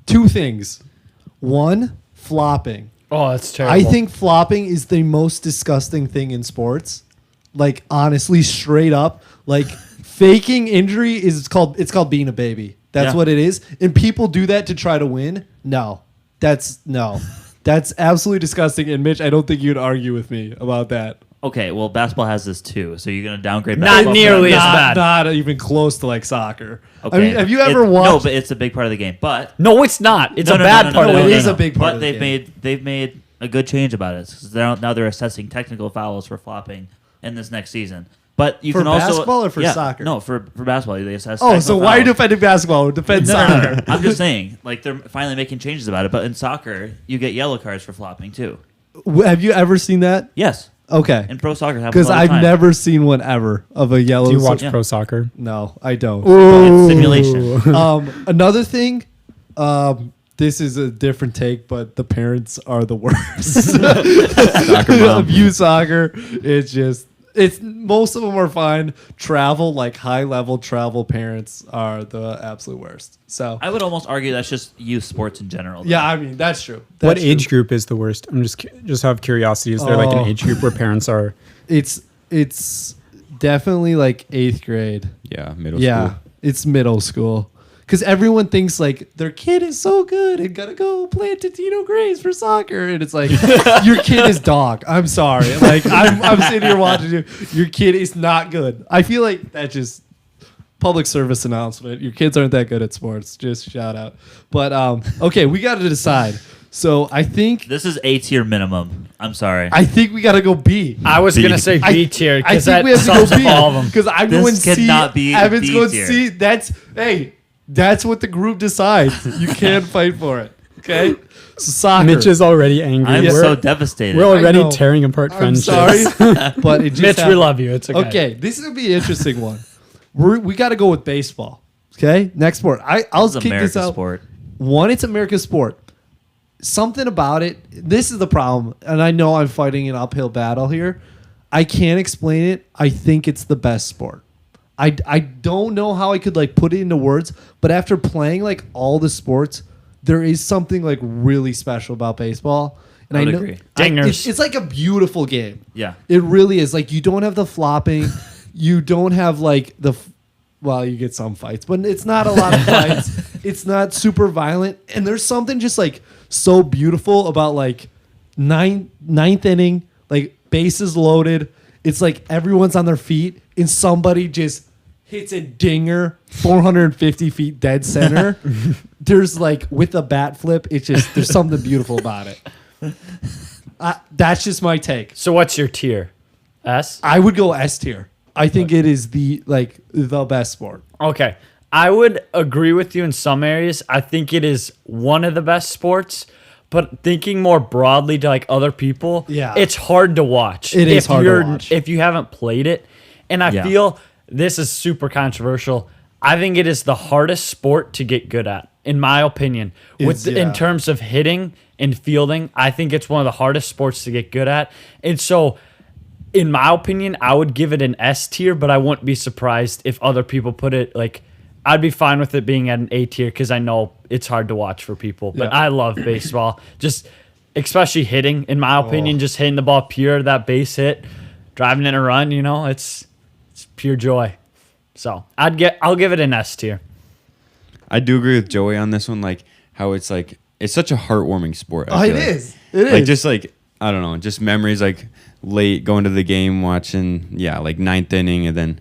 A: 2 things. One, flopping.
E: Oh, that's terrible.
A: I think flopping is the most disgusting thing in sports. Like honestly, straight up, like faking injury is called being a baby. That's
C: Yeah.
A: what it is. And people do that to try to win. No. That's absolutely disgusting. And Mitch, I don't think you'd argue with me about that.
C: Okay, well, basketball has this too, so you're going to downgrade
E: Not
C: basketball.
E: nearly as
A: not,
E: bad.
A: Not even close to like soccer.
C: Okay.
A: I mean, have you ever
C: No,
A: watched?
C: but it's a big part of the game. But
E: No, it's not. It's
C: No,
E: a
C: no,
E: bad
C: no, no,
E: part
C: no,
E: of
C: no,
E: the
A: it
C: no,
A: is
E: game.
A: a big part
C: But
A: of the game.
C: they've made a good change about it. 'Cause now they're assessing technical fouls for flopping in this next season. But you
A: For
C: can also
A: basketball or for
C: yeah,
A: soccer?
C: No, for basketball they assess.
A: Oh, so
C: technical
A: why are you
C: fouls.
A: defending basketball? Defend
C: No,
A: soccer.
C: no. I'm just saying, like they're finally making changes about it. But in soccer, you get yellow cards for flopping too.
A: Have you ever seen that?
C: Yes,
A: Okay.
C: in pro soccer, happens
A: Because
C: all the
A: I've
C: time.
A: never seen one ever of a yellow.
B: Do you watch
C: Yeah.
B: pro soccer?
A: No, I don't.
C: It's simulation.
A: Another thing, this is a different take, but the parents are the worst.
D: Soccer mom.
A: View soccer. It's most of them are fine. Travel, like high level travel parents are the absolute worst. So
C: I would almost argue that's just youth sports in general. though.
A: yeah, I mean that's true.
B: What
A: That's
B: age
A: true.
B: group is the worst? I'm just have curiosity. Is there like
A: Oh.
B: an age group where parents are?
A: It's definitely like 8th grade.
D: Yeah, middle
A: Yeah,
D: school.
A: it's middle school. Because everyone thinks like their kid is so good and gotta go play at Totino Grays for soccer, and it's like your kid is dog. I'm sorry, like I'm sitting here watching you. Your kid is not good. I feel like that just public service announcement. Your kids aren't that good at sports. Just shout out. But okay, we got to decide. So I think
C: This is A tier minimum. I'm sorry.
A: we got to go B.
E: I was
D: B.
E: going to say
A: I-
E: B tier
A: I
E: because
A: think
E: that
A: we have to
E: sums
A: go
E: up
A: B
E: all of them.
A: because I'm
C: This
A: going C.
C: cannot be
A: Evan's
C: B
A: going
C: tier.
A: C. That's what the group decides. You can't fight for it. Okay, so soccer.
B: Mitch is already angry.
C: I'm
B: we're,
C: so devastated.
B: we're already
A: know.
B: tearing apart
A: I'm
B: friendships.
A: sorry, but it just
E: Mitch, we
A: happened.
E: love you. It's okay.
A: Okay, this is gonna be an interesting one. We got to go with baseball. Okay, next sport. I'll
C: This is
A: kick this
C: America's
A: out.
C: sport.
A: One, it's America's sport. Something about it. This is the problem, and I know I'm fighting an uphill battle here. I can't explain it. I think it's the best sport. I don't know how I could like put it into words, but after playing like all the sports, there is something like really special about baseball. And
C: I
A: I
C: would
A: know
C: agree.
E: Dingers.
A: it's like a beautiful game.
C: Yeah.
A: It really is. Like you don't have the flopping, you don't have like well, you get some fights, but it's not a lot of fights. It's not super violent, and there's something just like so beautiful about like ninth inning, like bases loaded. It's like everyone's on their feet, and somebody just hits a dinger 450 feet dead center. There's like with a bat flip, it's just there's something beautiful about it. That's just my take.
E: So what's your tier? S?
A: I would go S tier. I think it is the best sport.
E: Okay. I would agree with you in some areas. I think it is one of the best sports, but thinking more broadly to like other people,
A: Yeah.
E: it's hard to watch.
A: It is hard to watch.
E: If you haven't played it. And I feel this is super controversial. I think it is the hardest sport to get good at, in my opinion. In terms of hitting and fielding, I think it's one of the hardest sports to get good at. And so, in my opinion, I would give it an S tier, but I wouldn't be surprised if other people put it like, I'd be fine with it being at an A tier because I know it's hard to watch for people. But I love baseball, just especially hitting. In my opinion, just hitting the ball pure, that base hit, driving in a run. You know, it's pure joy. So I'll give it an S tier.
D: I do agree with Joey on this one. Like how it's such a heartwarming sport. I feel like.
A: It is.
D: Like just like I don't know, just memories like late going to the game, watching like ninth inning, and then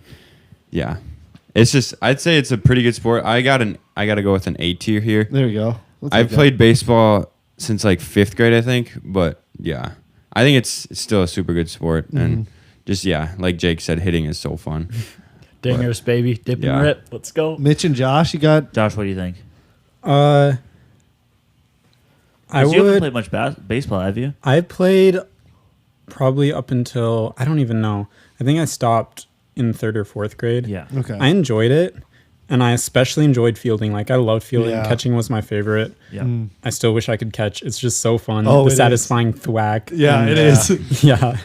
D: it's just I'd say it's a pretty good sport. I got to go with an A tier here.
A: There you go.
D: I've played baseball since like 5th grade, I think, but I think it's still a super good sport, and just like Jake said, hitting is so fun.
E: Dingers, baby, dip and rip. Let's go.
A: Mitch and Josh, you got
C: Josh, what do you think?
B: I
C: You haven't
B: would.
C: played much baseball, have you?
B: I played probably up until I don't even know. I think I stopped in 3rd or 4th grade.
C: Yeah.
A: okay.
B: I enjoyed it, and I especially enjoyed fielding. Like I loved fielding.
A: Yeah.
B: Catching was my favorite.
C: Yeah.
B: I still wish I could catch. It's just so fun.
A: Oh,
B: The
A: it is.
B: satisfying thwack.
A: Yeah,
B: and,
A: it is.
B: Yeah,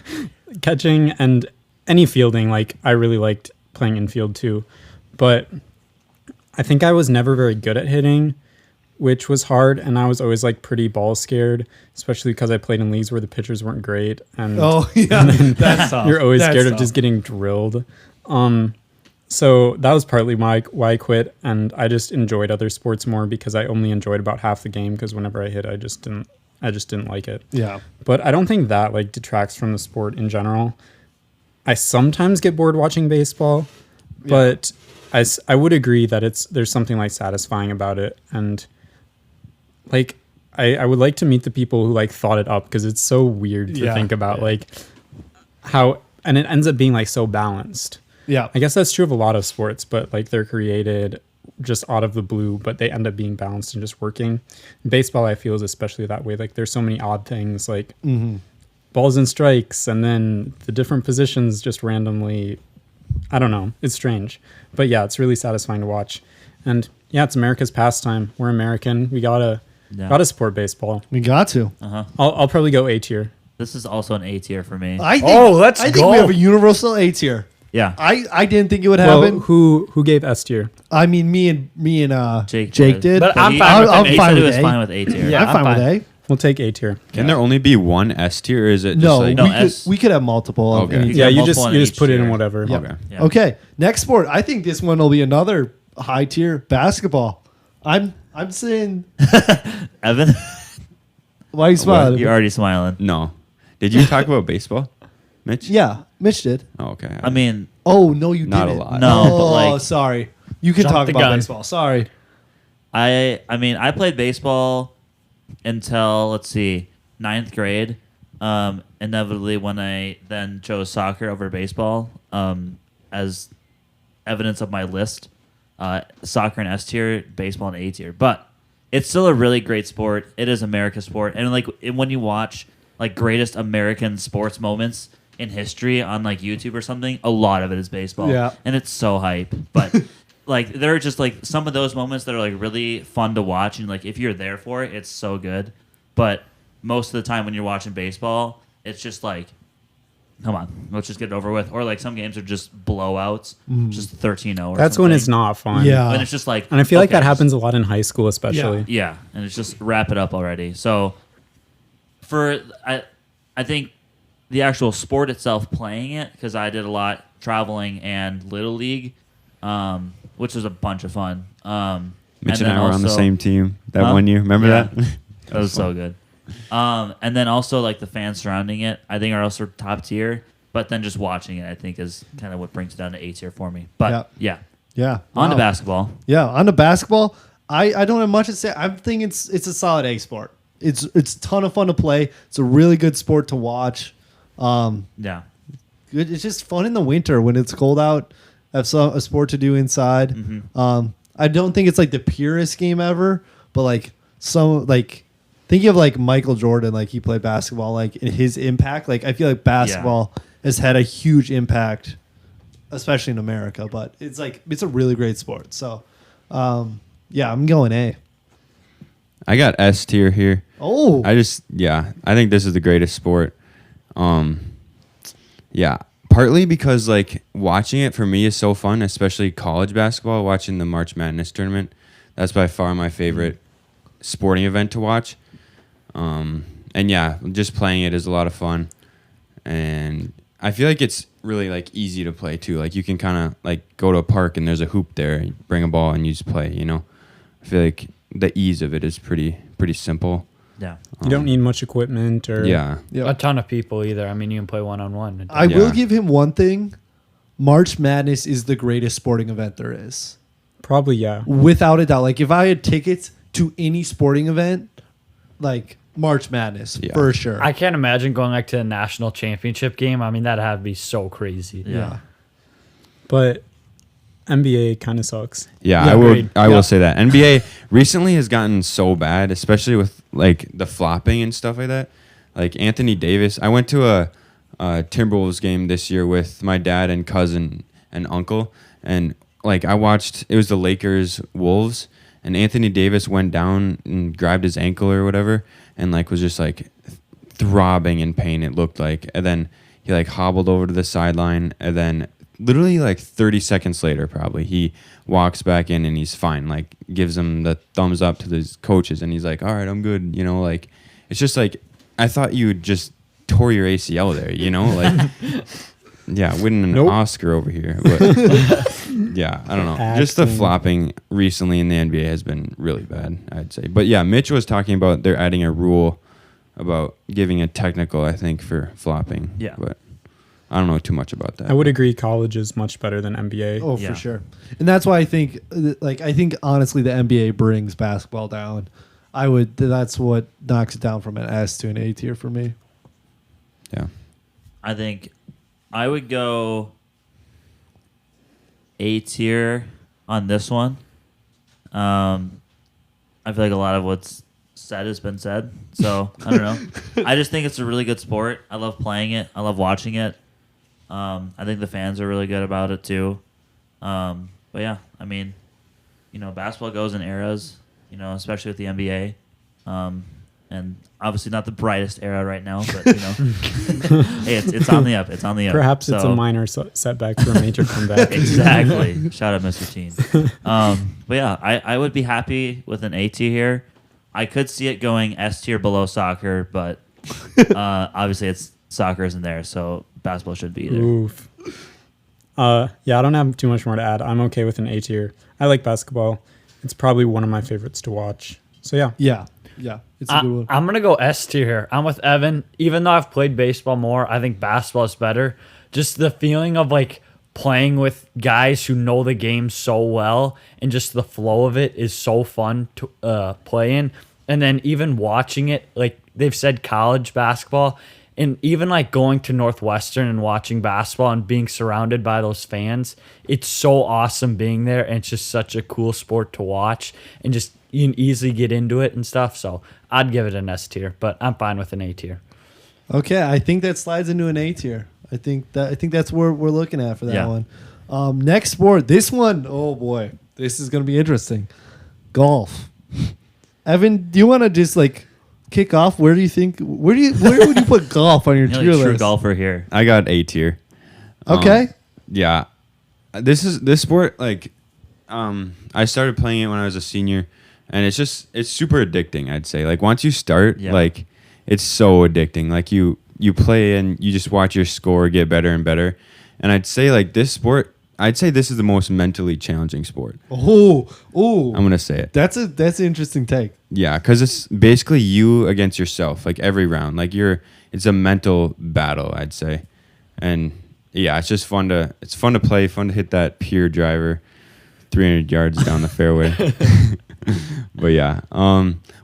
B: catching and any fielding. Like I really liked playing infield too, but I think I was never very good at hitting, which was hard, and I was always like pretty ball scared, especially because I played in leagues where the pitchers weren't great, and
A: That's tough.
B: you're always
A: That's
B: scared of
A: tough.
B: just getting drilled. So that was partly why I quit, and I just enjoyed other sports more because I only enjoyed about half the game because whenever I hit, I just didn't like it.
A: Yeah.
B: But I don't think that like detracts from the sport in general. I sometimes get bored watching baseball, but I would agree that there's something like satisfying about it, and like I would like to meet the people who like thought it up because it's so weird to think about like how, and it ends up being like so balanced.
A: Yeah.
B: I guess that's true of a lot of sports, but like they're created just out of the blue, but they end up being balanced and just working. Baseball, I feel, is especially that way. Like there's so many odd things like balls and strikes, and then the different positions just randomly. I don't know. It's strange, but yeah, it's really satisfying to watch. And yeah, it's America's pastime. We're American. We gotta support baseball.
A: We got to.
B: I'll probably go A tier.
C: This is also an A tier for me.
A: I think,
E: let's
A: I think
E: go.
A: we have a universal A tier.
C: Yeah.
A: I didn't think it would
B: Well,
A: happen.
B: who gave S tier?
A: I mean, me and
C: Jake
A: did.
E: But I'm
C: He-
E: fine with
A: I'm
E: an A.
C: He
A: fine
C: said he
A: with
C: was
A: A.
C: fine with A tier.
E: Yeah.
A: I'm fine
E: I'm
A: with A.
B: We'll take A tier.
D: Can there only be one S tier, or is it just
A: No,
D: like
C: No,
A: we
C: S.
A: could have multiple. of
D: Okay.
A: any-
C: You
B: Yeah,
C: got
B: you
C: multiple in
B: just
C: each
B: put it in
C: tier.
B: whatever.
A: Yeah.
D: Okay.
C: Yeah.
A: Okay. Next sport. I think this one will be another high tier. Basketball. I'm saying.
C: Evan,
A: Why are you smiling?
C: you're already smiling.
D: No? Did you talk about baseball, Mitch?
A: Yeah, Mitch did.
D: Oh, okay.
C: I mean,
A: Oh no, you
D: Not a
A: didn't.
D: lot.
C: No,
A: Oh,
C: but, like-
A: sorry. You can
E: Jump
A: talk
E: the
A: about
E: gun.
A: baseball. Sorry.
C: I mean, I played baseball until, let's see, 9th grade. Inevitably, when I then chose soccer over baseball, as evidence of my list, soccer in S tier, baseball in A tier. But it's still a really great sport. It is America's sport, and like when you watch like greatest American sports moments in history on like YouTube or something, a lot of it is baseball.
A: Yeah.
C: And it's so hype. But like there are just like some of those moments that are like really fun to watch, and like if you're there for it, it's so good. But most of the time when you're watching baseball, it's just like, come on, let's just get it over with. Or like some games are just blowouts, just 13-0 or
B: That's
C: something.
B: when it's not fun.
A: Yeah.
C: And it's just like,
B: And I feel like
C: okay,
B: that happens a lot in high school, especially.
C: yeah, and it's just wrap it up already. So I think the actual sport itself, playing it, because I did a lot traveling and Little League, which was a bunch of fun.
D: Mitch and
C: then
D: I were on the
C: also-
D: same team that
C: Huh?
D: 1 year. Remember
C: Yeah.
D: that?
C: That was so good. And then also like the fans surrounding it, I think are also top tier. But then just watching it, I think, is kind of what brings it down to A tier for me. But yeah,
A: Yeah.
C: on to
A: Wow.
C: basketball.
A: Yeah, on to basketball. I don't have much to say. I'm thinking it's a solid A sport. It's a ton of fun to play. It's a really good sport to watch.
C: Yeah.
A: It's just fun in the winter when it's cold out. Have a sport to do inside. I don't think it's like the purest game ever, but like some like thinking of like Michael Jordan, like he played basketball, like in his impact. Like I feel like basketball has had a huge impact, especially in America. But it's like it's a really great sport. So yeah, I'm going A.
D: I got S tier here.
A: Oh,
D: I think this is the greatest sport. Yeah, partly because like watching it for me is so fun, especially college basketball, watching the March Madness tournament. That's by far my favorite sporting event to watch. And yeah, just playing it is a lot of fun. And I feel like it's really like easy to play too. Like you can kind of like go to a park and there's a hoop there, you bring a ball and you just play, you know. I feel like the ease of it is pretty simple.
C: Yeah.
B: You don't need much equipment or
A: yeah.
E: A ton of people either. I mean, you can play one-on-one.
A: I will give him one thing. March Madness is the greatest sporting event there is.
B: Probably, yeah.
A: Without a doubt. Like if I had tickets to any sporting event, like March Madness for sure.
E: I can't imagine going like to a national championship game. I mean, that'd have to be so crazy.
A: Yeah.
B: But NBA kind of sucks.
D: Yeah,
A: Yeah, agreed.
D: I will say that. NBA recently has gotten so bad, especially with like the flopping and stuff like that. Like Anthony Davis, I went to a Timberwolves game this year with my dad and cousin and uncle, and like I watched, it was the Lakers Wolves, and Anthony Davis went down and grabbed his ankle or whatever, and like was just like throbbing in pain, it looked like, and then he like hobbled over to the sideline, and then literally like 30 seconds later probably he walks back in and he's fine, like gives them the thumbs up to his coaches and he's like, all right, I'm good, you know. Like it's just like I thought you just tore your ACL there, you know. Like yeah, winning an Oscar over here, but yeah, I don't know. Just the flopping recently in the NBA has been really bad, I'd say. But yeah, Mitch was talking about they're adding a rule about giving a technical, I think, for flopping.
C: Yeah,
D: but I don't know too much about that.
B: I would agree college is much better than NBA.
A: Oh,
C: Yeah.
A: for sure. And that's why I think, honestly, the NBA brings basketball down. That's what knocks it down from an S to an A tier for me.
D: Yeah.
C: I think I would go A tier on this one. I feel like a lot of what's said has been said. So, I don't know. I just think it's a really good sport. I love playing it. I love watching it. I think the fans are really good about it too. But yeah, I mean, you know, basketball goes in eras, you know, especially with the NBA. And obviously not the brightest era right now, but you know, hey, it's on the up. It's on the up.
B: Perhaps it's a minor setback for a major comeback.
C: Exactly. Shout out, Mr. Teen. But yeah, I would be happy with an A tier here. I could see it going S tier below soccer, but obviously soccer isn't there, so basketball should be there.
B: Oof. Yeah, I don't have too much more to add. I'm okay with an A tier. I like basketball. It's probably one of my favorites to watch. So yeah.
A: Yeah. It's a good one.
E: I'm going to go S tier here. I'm with Evan. Even though I've played baseball more, I think basketball is better. Just the feeling of like playing with guys who know the game so well and just the flow of it is so fun to play in. And then even watching it, like they've said college basketball, and even like going to Northwestern and watching basketball and being surrounded by those fans, it's so awesome being there. And it's just such a cool sport to watch and just you can easily get into it and stuff. So I'd give it an S tier, but I'm fine with an A tier.
A: Okay, I think that slides into an A tier. I think that's where we're looking at for that one. Next sport, this one, oh boy, this is going to be interesting. Golf. Evan, do you want to just like kick off? Where would you put golf on your
C: You're
A: tier
C: like a true
A: list?
C: golfer here.
D: I got A tier.
A: Okay.
D: Yeah. This sport, like, I started playing it when I was a senior, and it's super addicting, I'd say. Like, once you start, like, it's so addicting. Like, you play and you just watch your score get better and better. And I'd say, like, this sport, I'd say this is the most mentally challenging sport.
A: Oh.
D: I'm going to say it.
A: That's an interesting take.
D: Yeah, because it's basically you against yourself, like, every round. Like, it's a mental battle, I'd say. And, yeah, it's just fun to play, fun to hit that pure driver 300 yards down the fairway. But, yeah,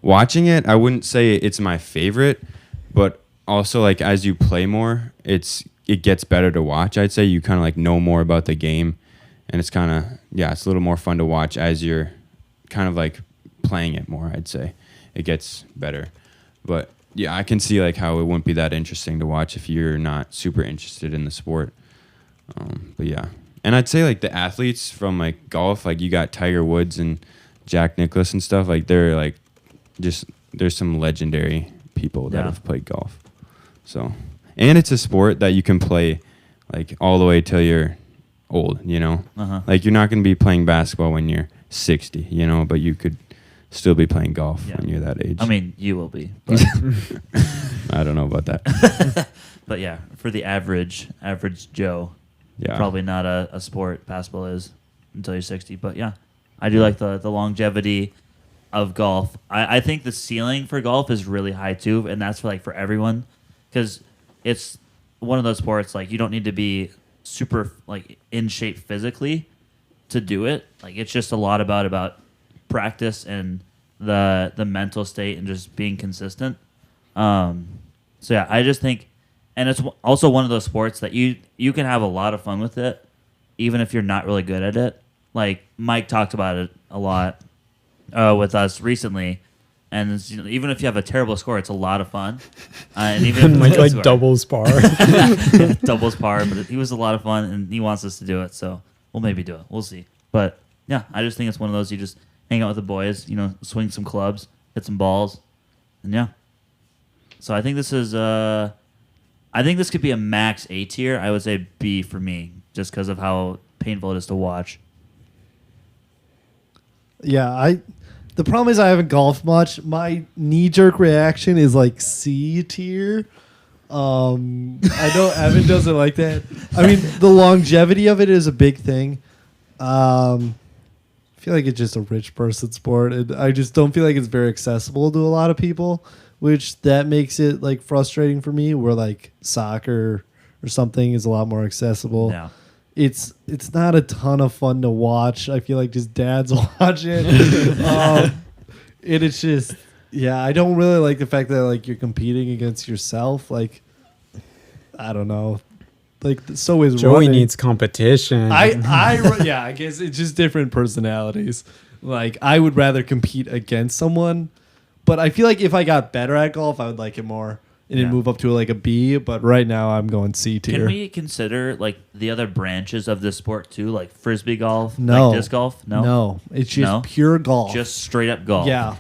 D: watching it, I wouldn't say it's my favorite, but also, like, as you play more, it gets better to watch. I'd say you kind of like know more about the game and it's kind of it's a little more fun to watch as you're kind of like playing it more. I'd say it gets better, but yeah, I can see like how it wouldn't be that interesting to watch if you're not super interested in the sport. But yeah, and I'd say like the athletes from like golf, like you got Tiger Woods and Jack Nicklaus and stuff, like they're like just there's some legendary people that have played golf. So, and it's a sport that you can play like all the way till you're old, you know? Like you're not going to be playing basketball when you're 60, you know, but you could still be playing golf when you're that age.
C: I mean, you will be. But
D: I don't know about that.
C: but yeah, for the average Joe, probably not a sport basketball is until you're 60. But yeah, I do like the longevity of golf. I think the ceiling for golf is really high too, and that's for everyone, because it's one of those sports like you don't need to be super like in shape physically to do it. Like it's just a lot about practice and the mental state and just being consistent. So yeah, I just think, and it's also one of those sports that you can have a lot of fun with it, even if you're not really good at it. Like Mike talked about it a lot with us recently. And it's, even if you have a terrible score, it's a lot of fun. And even if
B: like doubles par.
C: Doubles par, but he was a lot of fun, and he wants us to do it, so we'll maybe do it. We'll see. But yeah, I just think it's one of those you just hang out with the boys, swing some clubs, hit some balls, and yeah. So I think this is I think this could be a max A tier. I would say B for me, just because of how painful it is to watch.
A: Yeah, the problem is I haven't golfed much. My knee-jerk reaction is like C tier. I know Evan doesn't like that. I mean, the longevity of it is a big thing. I feel like it's just a rich person sport, and I just don't feel like it's very accessible to a lot of people, which that makes it like frustrating for me, where like soccer or something is a lot more accessible.
C: Yeah.
A: It's not a ton of fun to watch. I feel like just dads watch it. And it's just, I don't really like the fact that like you're competing against yourself. Like, I don't know. Like, so is
B: Joey
A: running.
B: needs competition.
A: I guess it's just different personalities. Like, I would rather compete against someone, but I feel like if I got better at golf, I would like it more. And it'd move up to like a B, but right now I'm going C tier.
C: Can we consider like the other branches of this sport too, like frisbee golf,
A: No.
C: like disc golf? No,
A: No, it's just pure golf.
C: just straight up golf.
A: Yeah.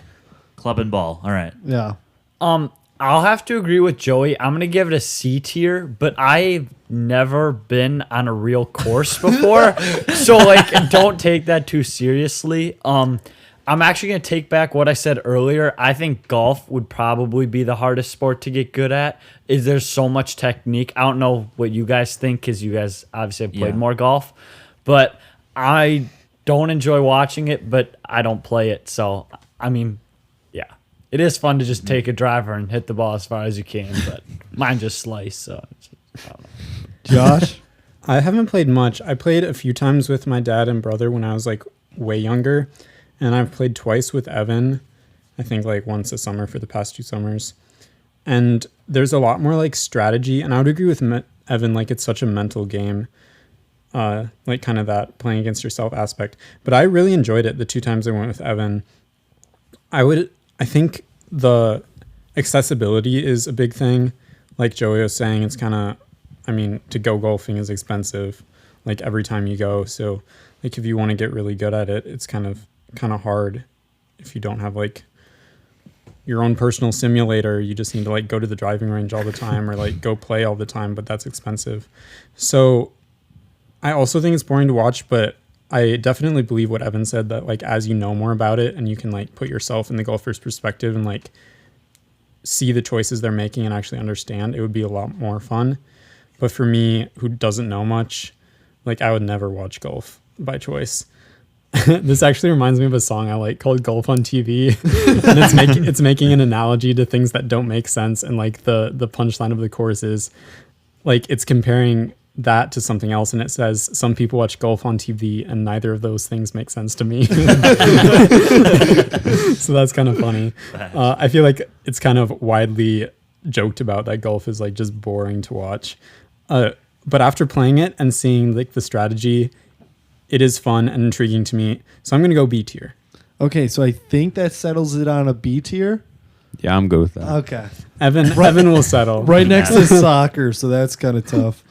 C: Club and ball. All right.
A: Yeah.
E: I'll have to agree with Joey. I'm gonna give it a C tier, but I've never been on a real course before, so like don't take that too seriously. I'm actually going to take back what I said earlier. I think golf would probably be the hardest sport to get good at. There's so much technique. I don't know what you guys think, because you guys obviously have played more golf. But I don't enjoy watching it, but I don't play it. So, I mean, yeah. It is fun to just take a driver and hit the ball as far as you can, but mine just slice. So, I don't know.
A: Josh?
B: I haven't played much. I played a few times with my dad and brother when I was like way younger. And I've played twice with Evan, I think like once a summer for the past 2 summers. And there's a lot more like strategy. And I would agree with Evan, like it's such a mental game, like kind of that playing against yourself aspect. But I really enjoyed it the 2 times I went with Evan. I think the accessibility is a big thing. Like Joey was saying, it's kind of, I mean, to go golfing is expensive, like every time you go. So like if you want to get really good at it, it's kind of hard if you don't have like your own personal simulator. You just need to like go to the driving range all the time or like go play all the time, but that's expensive. So I also think it's boring to watch, but I definitely believe what Evan said, that like as you know more about it and you can like put yourself in the golfer's perspective and like see the choices they're making and actually understand, it would be a lot more fun. But for me, who doesn't know much, like I would never watch golf by choice. This actually reminds me of a song I like called Golf on TV. And it's making an analogy to things that don't make sense. And like the punchline of the chorus is like it's comparing that to something else, and it says some people watch golf on TV and neither of those things make sense to me. So that's kind of funny. I feel like it's kind of widely joked about that golf is like just boring to watch. But after playing it and seeing like the strategy, it is fun and intriguing to me. So I'm going to go B tier.
A: Okay, so I think that settles it on a B tier.
D: Yeah, I'm good with that.
A: Okay.
B: Evan will settle.
A: Right next to soccer, so that's kind of tough.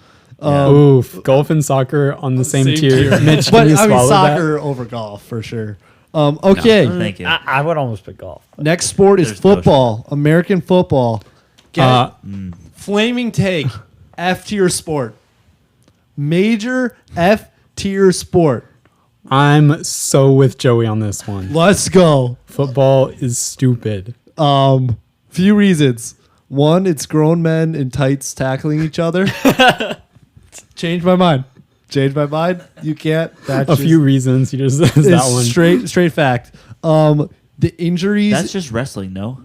B: Oof. Golf and soccer on the same tier. Mitch,
A: But
B: can you
A: I mean,
B: swallow
A: soccer over golf for sure. Okay.
C: Thank you.
E: I would almost pick golf.
A: Next sport is
C: There's no
A: football. American football. Get
B: that?
A: flaming take. F tier sport. Major F tier sport.
B: I'm so with Joey on this one.
A: Let's go.
B: Football is stupid.
A: Few reasons. One, it's grown men in tights tackling each other. Change my mind. You can't. That's
B: A few reasons. You just is that one.
A: straight fact. The injuries.
C: That's just wrestling, no?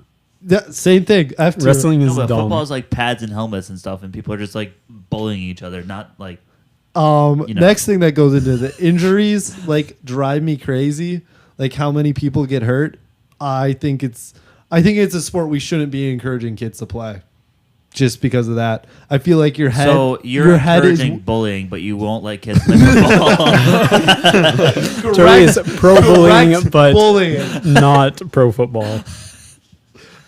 A: Same thing. F tier.
B: Wrestling
C: No,
B: is
C: but
B: dumb.
C: football is like pads and helmets and stuff, and people are just like bullying each other, not like. know.
A: Next thing that goes into the injuries, like drive me crazy. Like how many people get hurt. I think it's a sport we shouldn't be encouraging kids to play, just because of that. I feel like your head.
C: So you're
A: your head is
C: encouraging bullying, but you won't let kids play football.
B: Joey is pro bullying,
A: correct
B: but
A: bullying.
B: not pro football.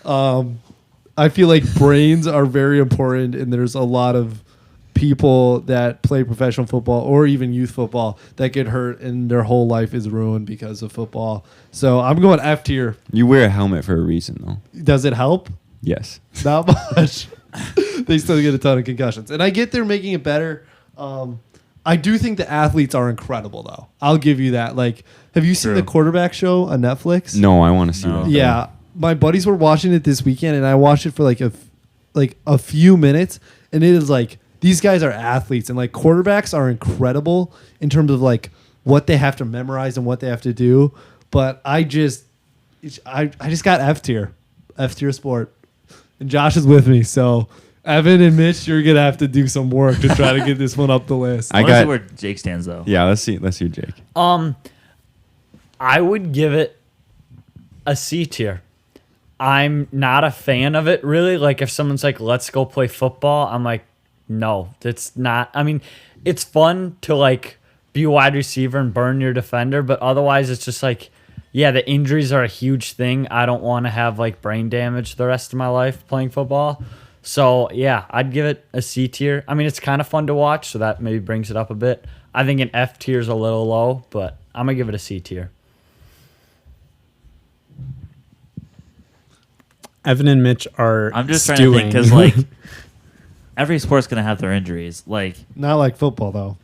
A: I feel like brains are very important, and there's a lot of people that play professional football or even youth football that get hurt and their whole life is ruined because of football. So I'm going F tier.
D: You wear a helmet for a reason, though.
A: Does it help?
D: Yes.
A: Not much. They still get a ton of concussions. And I get they're making it better. I do think the athletes are incredible, though. I'll give you that. Like, have you seen
C: True.
A: the quarterback show on Netflix?
D: No, I want to see
C: No.
D: that. though.
A: Yeah. My buddies were watching it this weekend, and I watched it for like a few minutes, and it is like these guys are athletes, and like quarterbacks are incredible in terms of like what they have to memorize and what they have to do. But I just got F tier sport, and Josh is with me. So Evan and Mitch, you're gonna have to do some work to try to get this one up the list.
C: I
D: I
C: want to see
D: got-
C: where Jake stands, though.
D: Yeah, let's see Jake.
E: I would give it a C tier. I'm not a fan of it really. Like if someone's like, let's go play football, I'm like, no, that's not. I mean, it's fun to like be a wide receiver and burn your defender, but otherwise it's just like, yeah, the injuries are a huge thing. I don't want to have like brain damage the rest of my life playing football. So yeah, I'd give it a C tier. I mean, it's kind of fun to watch, so that maybe brings it up a bit. I think an F tier is a little low, but I'm gonna give it a C tier.
B: Evan and Mitch are
C: I'm just trying
B: stewing.
C: to think because like every sport's gonna have their injuries. Like
A: Not like football though.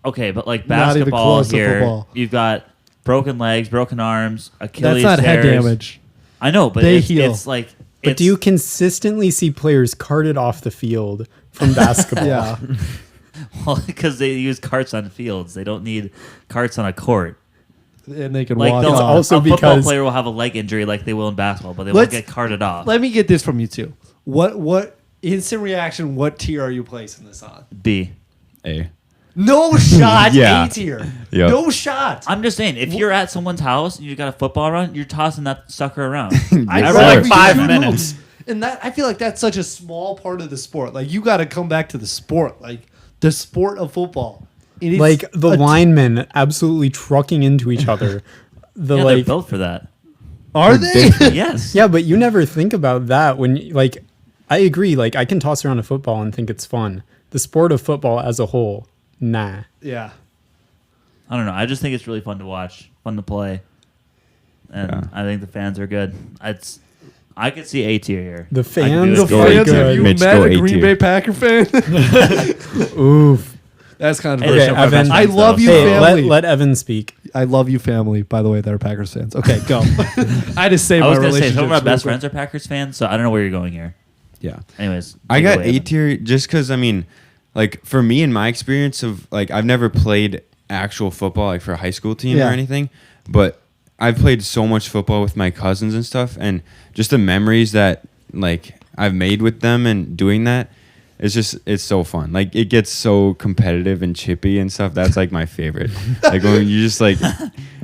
C: okay, but like
A: Not even
C: basketball
A: close to
C: here,
A: football.
C: you've got broken legs, broken arms, Achilles
A: That's not head
C: tears.
A: damage.
C: I know, but
A: They
C: it's,
A: heal.
C: it's like.
B: But
C: it's,
B: do you consistently see players carted off the field from basketball?
A: Yeah.
C: Well, because they use carts on fields. They don't need carts on a court.
A: And they can
C: Like
A: walk
C: they'll,
A: off.
B: also
C: a football
B: because-
C: player will have a leg injury like they will in basketball, but they
A: Let's-
C: won't get carted off.
A: Let me get this from you two. What instant reaction? What tier are you placing this on?
C: B.
D: A.
A: No shot.
D: Yeah.
A: A tier.
D: Yep.
A: No shot.
C: I'm just saying, if you're at someone's house and you got a football run, you're tossing that sucker around.
A: I
D: Yes,
E: For
A: feel
E: like
A: we
E: 5
A: should
E: minutes.
A: move. And that I feel like that's such a small part of the sport. Like you got to come back to the sport, like the sport of football. It is
B: Like the
A: a-
B: linemen absolutely trucking into each other. The
C: Yeah, they're
B: like
C: built for that.
A: Are they?
C: Yes.
B: yeah, but you never think about that when like I agree. Like I can toss around a football and think it's fun. The sport of football as a whole, nah.
A: Yeah.
C: I don't know. I just think it's really fun to watch, fun to play, and
D: Yeah.
C: I think the fans are good. I could see A tier here.
B: The
C: I could
B: fans
C: do
A: The
C: it.
B: are
A: fans, have
B: good.
A: you
D: Mitch,
A: met
D: go
A: a
D: A
A: Green
D: tier.
A: Bay Packer fan?
B: Oof.
A: That's kind of
C: Hey,
B: Okay,
C: they're my
B: Evan.
C: best friends,
A: I love
C: though,
A: you,
C: so-
B: Hey,
A: family.
B: let Evan speak.
A: I love you, family. By the way, that are Packers fans. Okay, go. I just say
C: I
A: my
C: was gonna say
A: relationship.
C: some of my best friends are Packers fans, so I don't know where you're going here.
D: Yeah.
C: Anyways,
D: I
C: take it
D: got
C: away,
D: A
C: Evan.
D: tier just because, I mean, like for me in my experience of like, I've never played actual football like for a high school team
A: Yeah.
D: or anything, but I've played so much football with my cousins and stuff, and just the memories that like I've made with them and doing that, it's so fun. Like it gets so competitive and chippy and stuff. That's like my favorite. Like when you just like,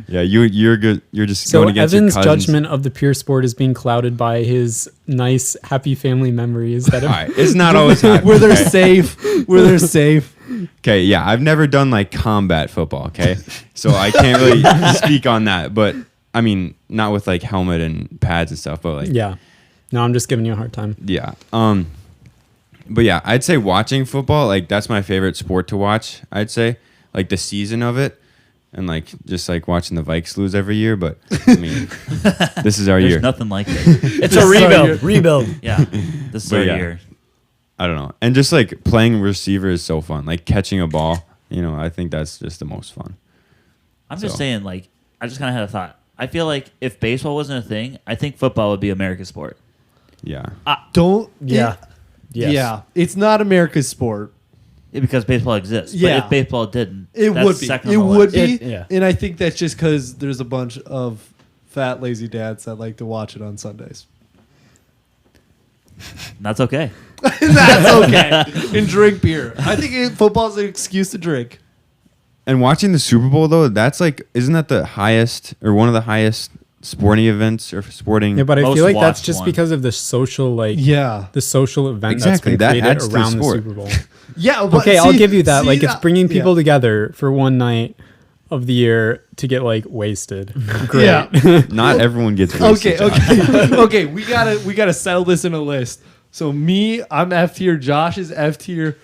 D: yeah, you're good. You're just
B: So
D: going against
B: Evan's
D: your cousins.
B: judgment of the pure sport is being clouded by his nice, happy family memories. That
D: All right, it's not always happy.
A: Where they're
D: okay?
A: safe. Where they're safe.
D: Okay, yeah, I've never done like combat football. Okay, so I can't really speak on that. But I mean, not with like helmet and pads and stuff. But like,
B: Yeah. No, I'm just giving you a hard time.
D: yeah. But yeah, I'd say watching football, like that's my favorite sport to watch. I'd say like the season of it, and like just like watching the Vikes lose every year. But I mean, this is our
C: There's
D: year.
C: nothing like it.
E: It's a rebuild. Rebuild.
C: Yeah, this is
D: But
C: our
D: yeah.
C: year.
D: I don't know, and just like playing receiver is so fun. Like catching a ball, I think that's just the most fun.
C: I'm just
D: So.
C: saying, like, I just kind of had a thought. I feel like if baseball wasn't a thing, I think football would be America's sport.
D: Yeah,
A: Don't.
E: Yeah. Yes.
A: Yeah. It's not America's sport.
C: Because baseball exists.
A: Yeah.
C: But if baseball didn't,
A: It
C: that's
A: would be.
C: second
A: It
C: on the
A: would
C: list.
A: be.
E: Yeah.
A: And I think that's just because there's a bunch of fat, lazy dads that like to watch it on Sundays.
C: And that's okay.
A: That's okay. And drink beer. I think football's an excuse to drink.
D: and watching the Super Bowl though, that's like, isn't that the highest or one of the highest sporting events or sporting?
B: Yeah, but I
C: Most
B: feel like that's
C: watched
B: just
C: one.
B: because of the social, like,
A: Yeah.
B: the social event
D: Exactly,
B: that's
D: that
B: been created
D: adds to the
B: around the
D: sport.
B: Super Bowl.
A: Yeah. But
B: Okay, I'll
A: see-
B: give you that.
A: see
B: Like, it's
A: that-
B: bringing people
A: yeah.
B: together for one night of the year to get, like, wasted. Great.
A: Yeah.
D: Not everyone gets
A: Okay,
D: wasted, Josh.
A: okay, okay. We gotta settle this in a list. So me, I'm F tier. Josh is F tier.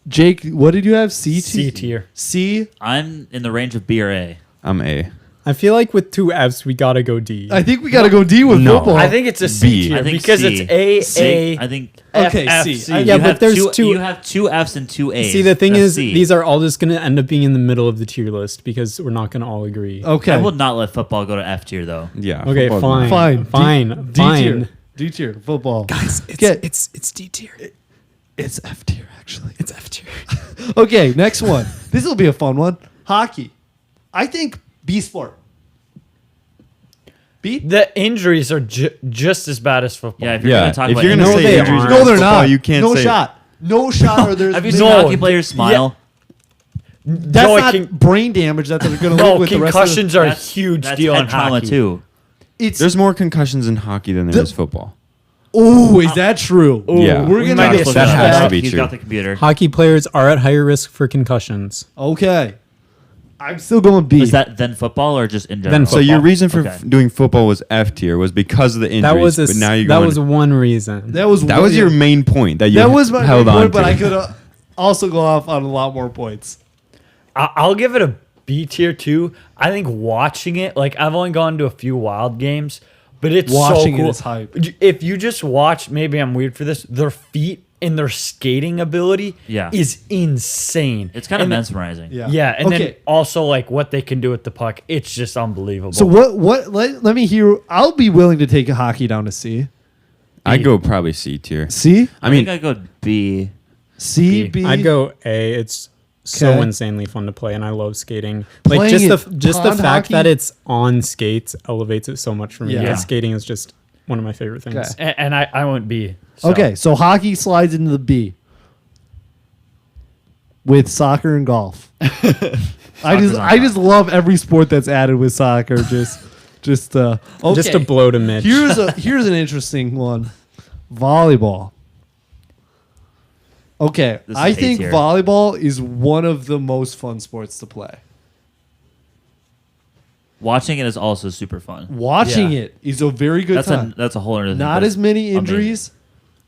A: Jake, what did you have? C
E: C tier.
A: C.
C: I'm in the range of B or A.
D: I'm A.
B: I feel like with two Fs, we gotta go D.
A: I think we gotta go D with
D: No.
A: football.
E: I think it's a C
D: B.
E: tier
C: I think
E: because
C: C.
E: it's A,
C: C.
E: A,
C: I think
E: F,
A: Okay,
E: F,
A: C.
E: C.
B: Yeah,
C: you
B: but
C: have
B: there's two-
C: You have two Fs and two A's.
B: See, the thing
C: That's
B: is,
C: C.
B: these are all just gonna end up being in the middle of the tier list because we're not gonna all agree.
A: okay.
C: I will not let football go to F tier though.
D: Yeah.
B: Okay,
D: football's
B: fine.
D: not-
A: Fine.
B: Fine.
A: D
B: Fine.
A: tier. D tier. Football.
B: Guys,
A: Okay.
B: it's D tier.
A: It's F tier actually.
B: It's F tier.
A: Okay, next one. This will be a fun one. Hockey. I think B sport. B.
E: The injuries are just as bad as football.
C: Yeah, if you're
D: Yeah,
C: gonna talk
D: if
C: about
D: you're gonna
B: No,
C: injuries-
D: say
B: they
D: injuries,
B: aren't.
A: No,
D: in
A: they're
D: football,
A: not.
D: You can't
A: no
D: say
A: shot. No shot. Or there's
C: have you seen
E: No.
C: hockey players smile?
A: that's
E: No,
A: not
E: can-
A: brain damage that they're going to
E: No,
A: live with the rest of
E: concussions are a
C: That's-
E: huge
C: that's
E: deal
C: head
E: in
C: trauma
E: hockey.
C: too.
A: It's
D: There's more concussions in hockey than there is football.
A: oh, is that true?
D: Yeah.
A: we're
E: We
A: gonna
E: might be
A: get
E: a
D: That has to
A: back.
D: be
C: He's
D: true.
C: got the computer.
B: Hockey players are at higher risk for concussions.
A: Okay, I'm still going B.
C: Was that then football or just in general?
B: Then
D: So your reason for
C: Okay.
D: doing football was F tier was because of the injuries.
B: That was
D: but now you're
B: that
D: going,
B: was one reason.
A: that was
D: that was your main point that you
A: that was my
D: held
A: main
D: on
A: point,
D: to.
A: but I could also go off on a lot more points.
E: I'll give it a B tier too. I think watching it, like I've only gone to a few Wild games, but it's
A: Watching
E: so
A: it
E: cool.
A: is hype.
E: If you just watch, maybe I'm weird for this. Their feet and their skating ability,
C: Yeah.
E: is insane.
C: It's kind of
E: And then-
C: mesmerizing.
A: Yeah.
E: Yeah, and then
A: okay.
E: also like what they can do with the puck, it's just unbelievable.
A: So what? Let me hear. I'll be willing to take a hockey down to C.
D: I'd go probably C tier.
A: C.
C: I
D: mean,
C: think I go B.
A: C.
E: B.
A: B.
B: I'd go A. It's so
A: Okay.
B: insanely fun to play, and I love skating. Like
A: Playing
B: just the
A: pond
B: fact
A: hockey?
B: that it's on skates elevates it so much for me.
A: Yeah.
B: Yeah. Skating is just one of my favorite things.
A: Okay.
E: and I went B. So.
A: Okay, so hockey slides into the B with soccer and golf. I
C: on
A: just love every sport that's added with soccer. Just okay.
B: Just a blow to Mitch.
A: Here's an interesting one. Volleyball. Okay,
C: This is
A: I
C: A
A: think
C: tier.
A: volleyball is one of the most fun sports to play.
C: Watching it is also super fun.
A: Watching
E: Yeah.
A: it is a very good time.
C: That's a whole other thing.
A: Not
C: but
A: as many
C: amazing.
A: injuries.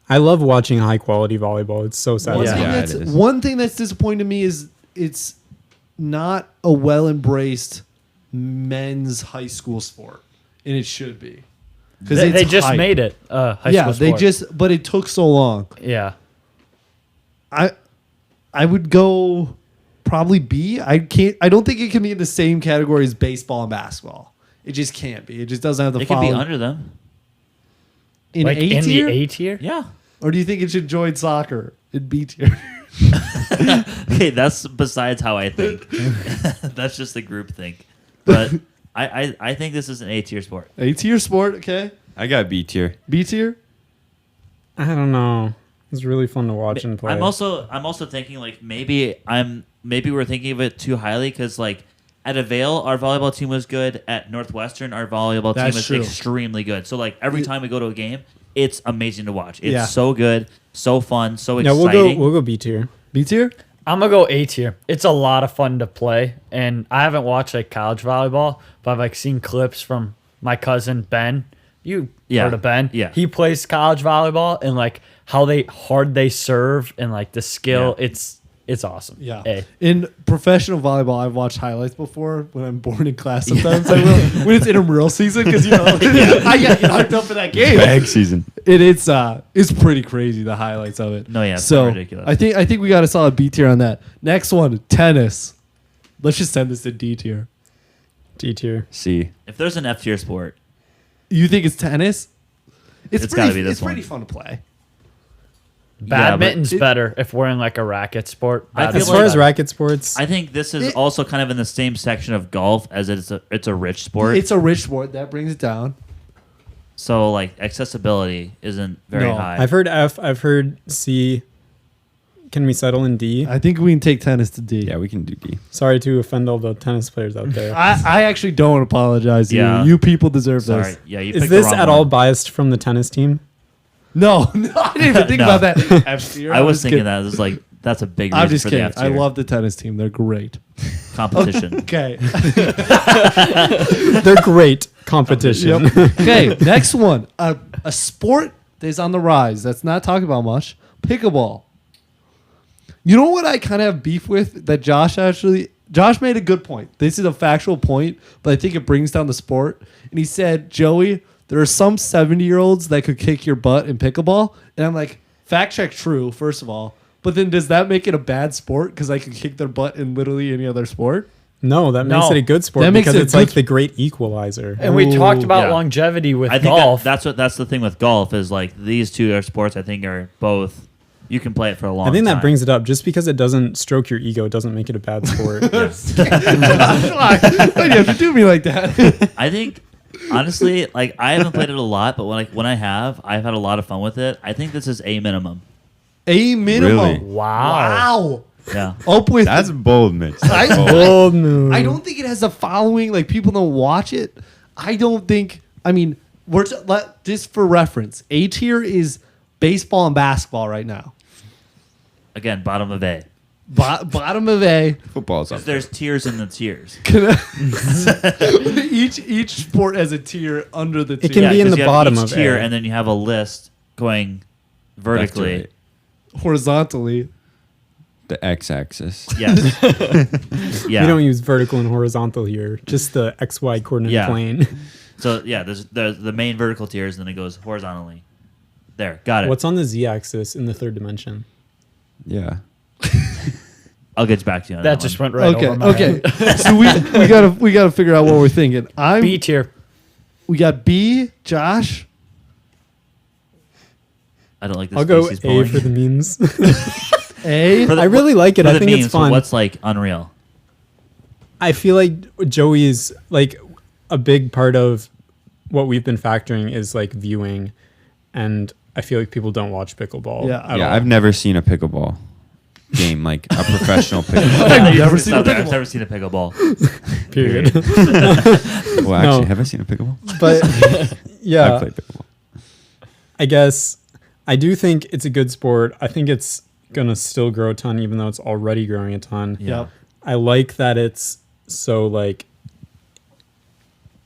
B: I love watching high quality volleyball. It's so
A: One,
B: satisfying.
A: thing
D: Yeah,
A: that's,
D: it is.
A: one thing that's disappointing to me is it's not a well embraced men's high school sport, and it should be because
E: They just made it high
A: Yeah,
E: school
A: they
E: sport.
A: just, but it took so long.
E: Yeah.
A: I would go probably B. I don't think it can be in the same category as baseball and basketball. It just can't be. It just doesn't have the
C: It could be
A: following
C: under them.
A: in
E: Like
A: A
E: in
A: tier.
E: the A tier?
C: Yeah.
A: Or do you think it should join soccer in B tier?
C: Okay, that's besides how I think. That's just a group think. But I think this is an A tier sport.
A: A tier sport, okay.
D: I got B tier.
A: B tier.
B: I don't know. It's really fun to watch and play.
C: I'm also thinking like maybe we're thinking of it too highly because like at Avail our volleyball team was good. At Northwestern our volleyball team
A: That's
C: was
A: true.
C: extremely good. So like every time we go to a game, it's amazing to watch. It's
A: Yeah.
C: so good, so fun, so
B: Yeah,
C: exciting.
B: we'll go B tier.
A: B tier?
E: I'm gonna go A tier. It's a lot of fun to play, and I haven't watched like college volleyball, but I've like seen clips from my cousin Ben. You heard of Ben?
C: Yeah.
E: He plays college volleyball, and like how hard they serve and like the skill.
C: Yeah.
E: It's awesome.
A: Yeah.
E: A.
A: In professional volleyball, I've watched highlights before when I'm bored in class. Sometimes I will when it's intramural season because I get hyped up for that game.
D: Bag season.
A: It's pretty crazy the highlights of it.
C: No, yeah, it's
A: so
C: ridiculous.
A: I think we got a solid B tier on that. Next one, tennis. Let's just send this to D tier.
B: D tier.
D: C.
C: If there's an F tier sport,
A: You think it's tennis?
C: It's
A: pretty,
C: gotta be this
A: It's pretty
C: one.
A: fun to play.
E: Badminton's
A: it-
E: better if we're in like a racket sport.
C: I feel
B: As
E: Badminton's
B: far
C: like-
B: as racket sports,
C: I think this is
A: It-
C: also kind of in the same section of golf as it's a rich sport.
A: It's a rich sport that brings it down.
C: So like accessibility isn't very
A: No.
C: high.
B: I've heard F, I've heard C. Can we settle in D?
A: I think we can take tennis to D.
D: Yeah, we can do D.
B: Sorry to offend all the tennis players out there.
A: I actually don't apologize to
C: Yeah.
A: you. You people deserve
C: Sorry.
A: this.
C: Yeah, you
B: Is
C: picked
B: this
C: the wrong
B: at
C: one.
B: all biased from the tennis team?
A: No, no, I didn't even think
C: No.
A: about that. F tier.
C: I was
A: just
C: thinking
A: kidding.
C: that. It was like that's a big reason
A: I'm just
C: for
A: kidding.
C: the F
A: I
C: tier.
A: love the tennis team. They're great.
C: competition.
A: Okay.
B: They're great competition.
A: Yep. Okay. Next one. A sport that is on the rise. That's not talked about much. Pickleball. You know what I kind of have beef with? That Josh made a good point. This is a factual point, but I think it brings down the sport. And he said, Joey, there are some 70-year-olds that could kick your butt in pickleball. And I'm like, fact check true, first of all. But then does that make it a bad sport because I could kick their butt in literally any other sport?
B: No, that makes
E: No.
B: it a good sport
A: That makes
B: because
A: it a
B: it's
A: good
B: like the great equalizer.
E: And we talked about
C: Yeah.
E: longevity with
C: I think
E: golf.
C: that's the thing with golf is like these two are sports I think are both you can play it for a long
B: I think
C: time.
B: that brings it up. Just because it doesn't stroke your ego doesn't make it a bad sport.
A: Why do you have to do me like that?
C: I think honestly, like I haven't played it a lot, but when I have, I've had a lot of fun with it. I think this is a minimum.
A: A minimum.
D: Really?
E: wow.
A: Wow.
C: Yeah.
A: Up with
D: That's bold, Mitch. That's
A: I-
D: bold.
B: Bold move.
A: I don't think it has a following. Like people don't watch it. I don't think. I mean, just for reference, A tier is baseball and basketball right now.
C: Again, bottom of A.
A: Bottom of A.
D: Football's up.
C: 'Cause there's tiers in the tiers.
A: each sport has a tier under the tier.
B: It can be in
C: 'cause
B: the
C: you have
B: bottom
C: each
B: of
C: tier,
B: A.
C: and then you have a list going vertically.
D: right.
A: horizontally.
D: The x-axis.
C: Yes. Yeah.
B: We don't use vertical and horizontal here, just the XY coordinate
C: Yeah.
B: plane.
C: So yeah, there's the main vertical tiers, and then it goes horizontally. There, got it.
B: What's on the Z-axis in the third dimension?
D: Yeah.
C: I'll get back to you on
E: That
C: that.
E: just went right
A: Okay.
E: over my
A: Okay.
E: head.
A: So we gotta figure out what we're thinking.
E: B tier.
A: We got B. Josh.
C: I don't like this.
B: I'll go
C: species
B: A
C: bowling.
B: for the memes.
A: A.
C: For the-
B: I really like it.
C: for
B: I
C: the
B: think
C: memes,
B: it's fun.
C: What's like unreal?
B: I feel like Joey is like a big part of what we've been factoring is like viewing, and I feel like people don't watch pickleball.
A: Yeah.
B: at
D: Yeah,
B: all.
D: I've never seen a pickleball game, like a professional pickleball.
A: I've never seen a
C: I've
A: pickleball.
C: never seen a pickleball.
B: period.
D: Well, actually,
B: No.
D: have I seen a pickleball?
B: But
D: I've
B: yeah,
D: played pickleball.
B: I guess I do think it's a good sport. I think it's gonna still grow a ton, even though it's already growing a ton.
C: Yeah.
A: Yep.
B: I like that it's so like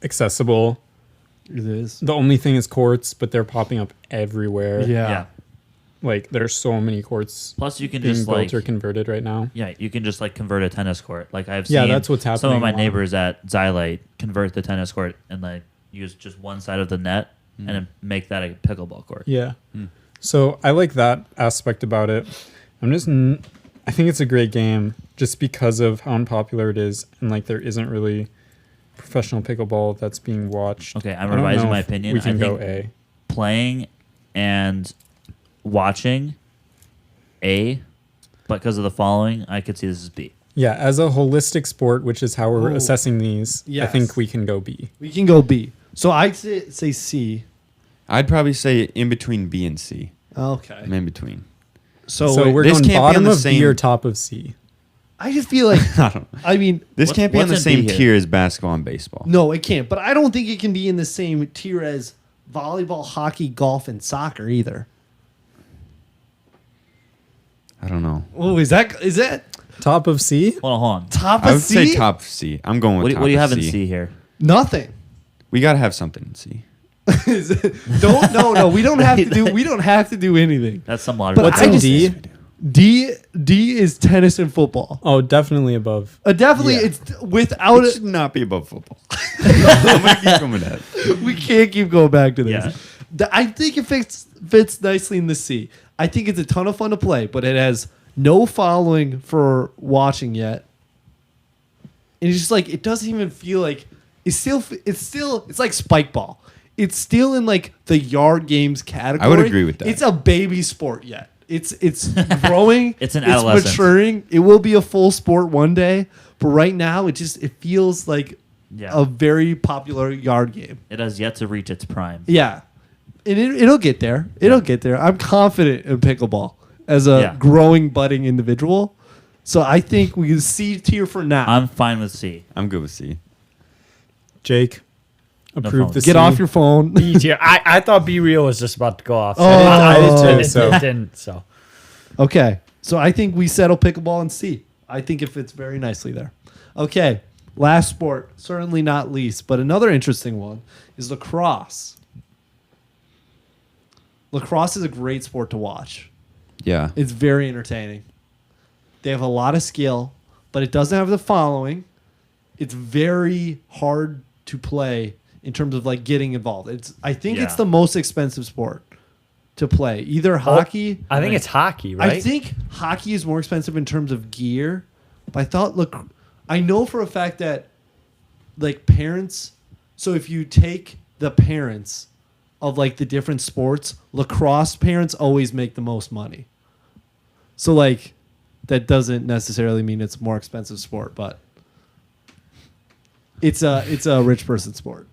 B: accessible.
A: It is.
B: The only thing is courts, but they're popping up everywhere.
A: Yeah.
C: Yeah.
B: Like there's so many courts
C: Plus, you can
B: being
C: just
B: built
C: like
B: or converted right now.
C: yeah, you can just like convert a tennis court. Like I've seen
B: Yeah, that's what's
C: some
B: happening
C: of my
B: a lot.
C: neighbors at Xylite convert the tennis court and like use just one side of the net and then make that a pickleball court.
B: Yeah. So I like that aspect about it. I think it's a great game just because of how unpopular it is, and like there isn't really professional pickleball that's being watched.
C: Okay, I'm
B: I don't
C: revising
B: know
C: my
B: if
C: opinion.
B: We can
C: I
B: go
C: think
B: A.
C: playing and watching A, but because of the following, I could see this as B.
B: Yeah, as a holistic sport, which is how we're
A: Oh,
B: assessing these, I
A: yes.
B: think we can go B.
A: We can go B. So I'd say C.
D: I'd probably say in between B and C.
A: Okay.
D: I'm in between.
B: So we're
D: this
B: going
D: can't be on
B: bottom
D: the
B: of
D: same-
B: B or top of C.
A: I just feel like
D: I don't.
A: I mean
D: This can't be on the
C: what's in
D: same
C: B here?
D: tier as basketball and baseball.
A: no, it can't. But I don't think it can be in the same tier as volleyball, hockey, golf, and soccer either.
D: I don't know.
A: Oh, is that
B: Top of C?
C: Hold on.
A: top
D: I
A: of
D: would
A: C?
D: say top C. I'm going with
C: What,
D: top
C: what do you
D: of
C: have in
D: C.
C: C here?
A: Nothing.
D: We gotta have something in C.
A: No. We don't have to do. We don't have to do anything.
C: That's some logic.
A: But
B: What's
A: I
B: in
A: just-
B: D?
A: D is tennis and football.
B: Oh, definitely above.
A: Definitely,
D: Yeah.
A: it's without
D: It
A: it.
D: should not be above football. I'm gonna keep going with that.
A: We can't keep going back to this.
C: Yeah.
A: I think it fits nicely in the C. I think it's a ton of fun to play, but it has no following for watching yet. And it's just like it doesn't even feel like it's like spike ball. It's still in like the yard games category.
D: I would agree with that.
A: It's a baby sport yet. It's growing.
C: It's an adolescence.
A: maturing. It will be a full sport one day, but right now it feels like
C: Yeah.
A: a very popular yard game.
C: It has yet to reach its prime.
A: Yeah, and it'll get there. It'll get there. I'm confident in pickleball as a
C: Yeah.
A: growing, budding individual. So I think we can C tier for now.
C: I'm fine with C.
D: I'm good with C.
B: Jake, approve
C: problem.
B: the
A: Get
B: C.
A: off your phone.
E: B tier. I thought B Real was just about to go off.
A: Oh,
B: I did too,
E: It
B: so.
E: didn't. So
A: Okay, so I think we settle pickleball and C. I think it fits very nicely there. Okay, last sport, certainly not least, but another interesting one is lacrosse. Lacrosse is a great sport to watch.
D: Yeah.
A: It's very entertaining. They have a lot of skill, but it doesn't have the following. It's very hard to play in terms of like getting involved. I think it's
C: Yeah.
A: the most expensive sport to play. Either hockey.
E: I think it's hockey, right?
A: I think hockey is more expensive in terms of gear, but I thought I know for a fact that like parents. So if you take the parents of like the different sports, lacrosse parents always make the most money. So like that doesn't necessarily mean it's a more expensive sport, but it's a rich person sport.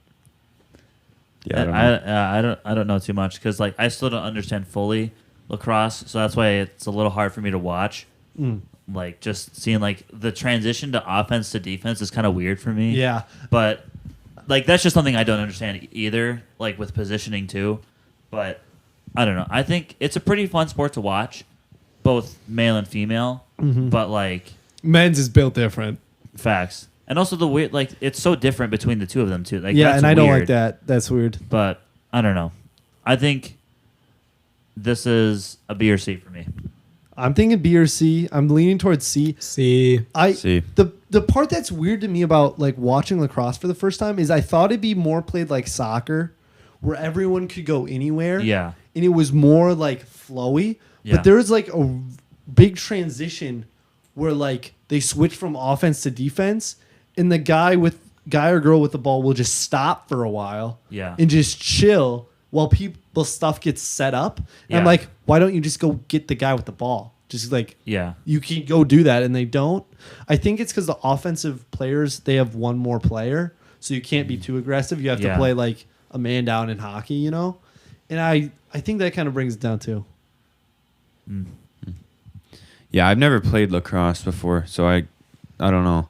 D: Yeah. I don't know.
C: I don't know too much because like I still don't understand fully lacrosse, so that's why it's a little hard for me to watch. Like just seeing like the transition to offense to defense is kind of weird for me.
A: Yeah.
C: But like that's just something I don't understand either. Like with positioning too, but I don't know. I think it's a pretty fun sport to watch, both male and female. But like
A: Men's is built different.
C: facts, and also the weird like it's so different between the two of them too. Like
A: Yeah,
C: that's
A: and I don't like
C: weird.
A: that. That's weird.
C: But I don't know. I think this is a B or C for me.
A: I'm thinking B or C. I'm leaning towards C.
B: C.
D: C.
A: The part that's weird to me about like watching lacrosse for the first time is I thought it'd be more played like soccer, where everyone could go anywhere.
C: Yeah.
A: And it was more like flowy.
C: Yeah.
A: But there was like a big transition where like they switch from offense to defense, and the guy or girl with the ball will just stop for a while.
C: Yeah.
A: And just chill while people stuff gets set up. And I'm
C: Yeah.
A: like, why don't you just go get the guy with the ball? Just like
C: Yeah.
A: you can go do that, and they don't. I think it's because the offensive players, they have one more player, so you can't be too aggressive. You have to
C: Yeah.
A: play like a man down in hockey, you know. And I think that kind of brings it down too.
D: Yeah, I've never played lacrosse before, so I don't know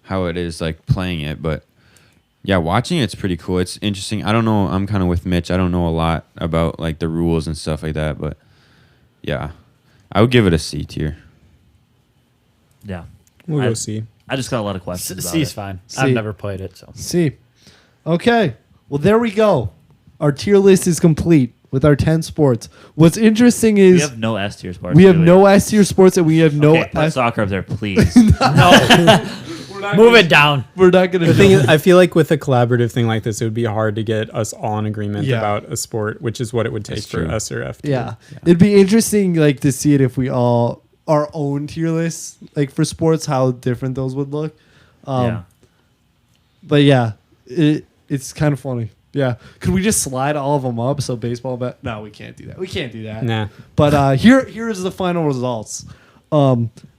D: how it is like playing it, but yeah, watching it's pretty cool. It's interesting. I don't know. I'm kind of with Mitch. I don't know a lot about like the rules and stuff like that, but yeah, I would give it a C tier.
C: Yeah.
B: We'll
C: I-
B: go C.
C: I just got a lot of questions about
E: C's
C: it.
E: fine.
A: C.
E: I've never played it, so
A: See, okay, well there we go. Our tier list is complete with our 10 sports. What's interesting
C: We
A: is
C: have no S tier sports.
A: we have
C: do
A: no S tier sports, and we have no
C: Okay, put
A: S.
C: soccer up there, please.
E: no. Move it down.
A: We're not gonna.
B: The thing is, I feel like with a collaborative thing like this, it would be hard to get us all in agreement
A: Yeah.
B: about a sport, which is what it would take
D: That's
B: for
D: true.
B: S or F. tier.
A: Yeah. It'd be interesting like to see it if we all our own tier lists like for sports, how different those would look.
C: Yeah.
A: But yeah, it's kind of funny. Yeah, could we just slide all of them up? So baseball, no, we can't do that. We can't do that.
B: Nah.
A: But here is the final results.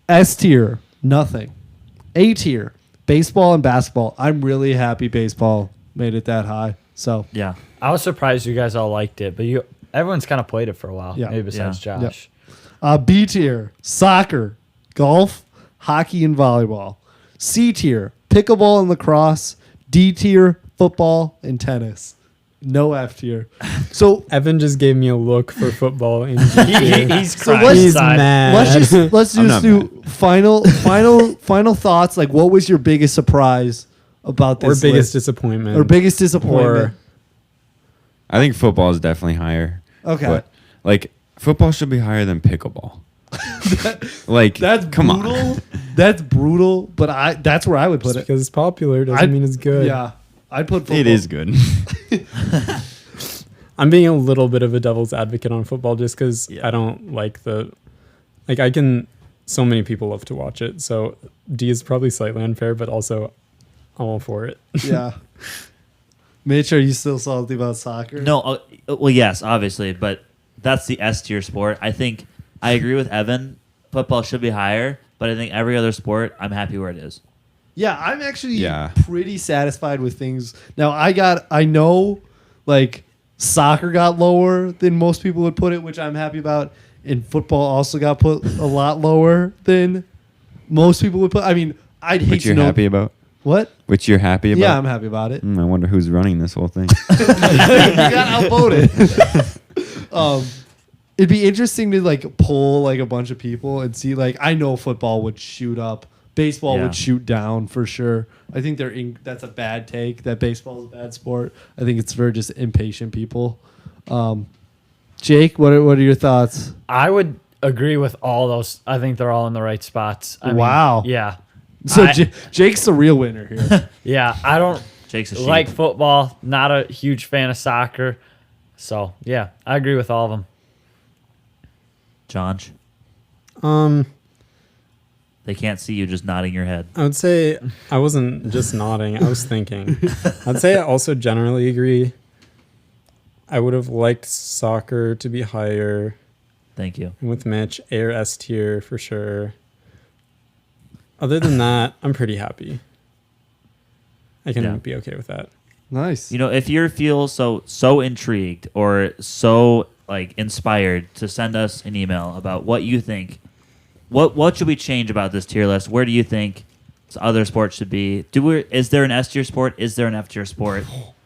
A: S tier, nothing. A tier, baseball and basketball. I'm really happy baseball made it that high. So
C: Yeah.
E: I was surprised you guys all liked it, but everyone's kind of played it for a while.
A: Yeah.
E: Maybe besides
C: Yeah.
E: Josh.
A: B tier, soccer, golf, hockey, and volleyball. C tier, pickleball and lacrosse. D tier, football and tennis. No F tier. So
B: Evan just gave me a look for football. In
E: He's
A: So
E: crying
A: let's-
B: He's
E: inside.
B: mad.
A: let's
D: I'm
A: just
D: not
A: do final thoughts. Like, what was your biggest surprise about this
B: or biggest
A: list?
B: disappointment.
A: Or biggest disappointment?
D: I think football is definitely higher.
A: Okay.
D: But like football should be higher than pickleball. Like
A: That's
D: come
A: brutal.
D: on.
A: That's brutal. But that's where I would put
B: Just
A: it.
B: because it's popular doesn't
A: I'd-
B: mean it's good.
A: Yeah, I'd put football.
D: It is good.
B: I'm being a little bit of a devil's advocate on football just because
C: Yeah.
B: I don't like so many people love to watch it. So D is probably slightly unfair, but also I'm all for it.
A: Yeah. Mitch, are you still salty about soccer?
C: No, well, yes, obviously, but that's the S tier sport. I think I agree with Evan. Football should be higher, but I think every other sport, I'm happy where it is.
A: Yeah, I'm actually
D: Yeah.
A: pretty satisfied with things. Now, I know, like, soccer got lower than most people would put it, which I'm happy about. And football also got put a lot lower than most people would put. I mean, I'd hate
D: Which
A: to
D: you're
A: know.
D: happy about?
A: What?
D: Which you're happy about?
A: Yeah, I'm happy about it.
D: I wonder who's running this whole thing.
A: You got outvoted. It'd be interesting to like poll like a bunch of people and see like I know football would shoot up, baseball
C: Yeah.
A: would shoot down for sure. I think that's a bad take that baseball is a bad sport. I think it's for just impatient people. Jake, what are your thoughts?
E: I would agree with all those. I think they're all in the right spots. I mean,
A: Wow.
E: yeah.
A: So
E: I-
A: Jake's the real winner here.
E: Yeah. I don't
C: Jake's a sheep.
E: like football. Not a huge fan of soccer. So, yeah, I agree with all of them.
C: John,
B: Um,
C: they can't see you just nodding your head.
B: I would say I wasn't just nodding. I was thinking. I'd say I also generally agree. I would have liked soccer to be higher
C: Thank you.
B: with Mitch. A or S tier for sure. Other than that, I'm pretty happy. I can
C: Yeah.
B: be okay with that.
A: Nice.
C: You know, if you feel so intrigued or so like inspired to send us an email about what you think, what should we change about this tier list? Where do you think other sports should be? Is there an S tier sport? Is there an F tier sport?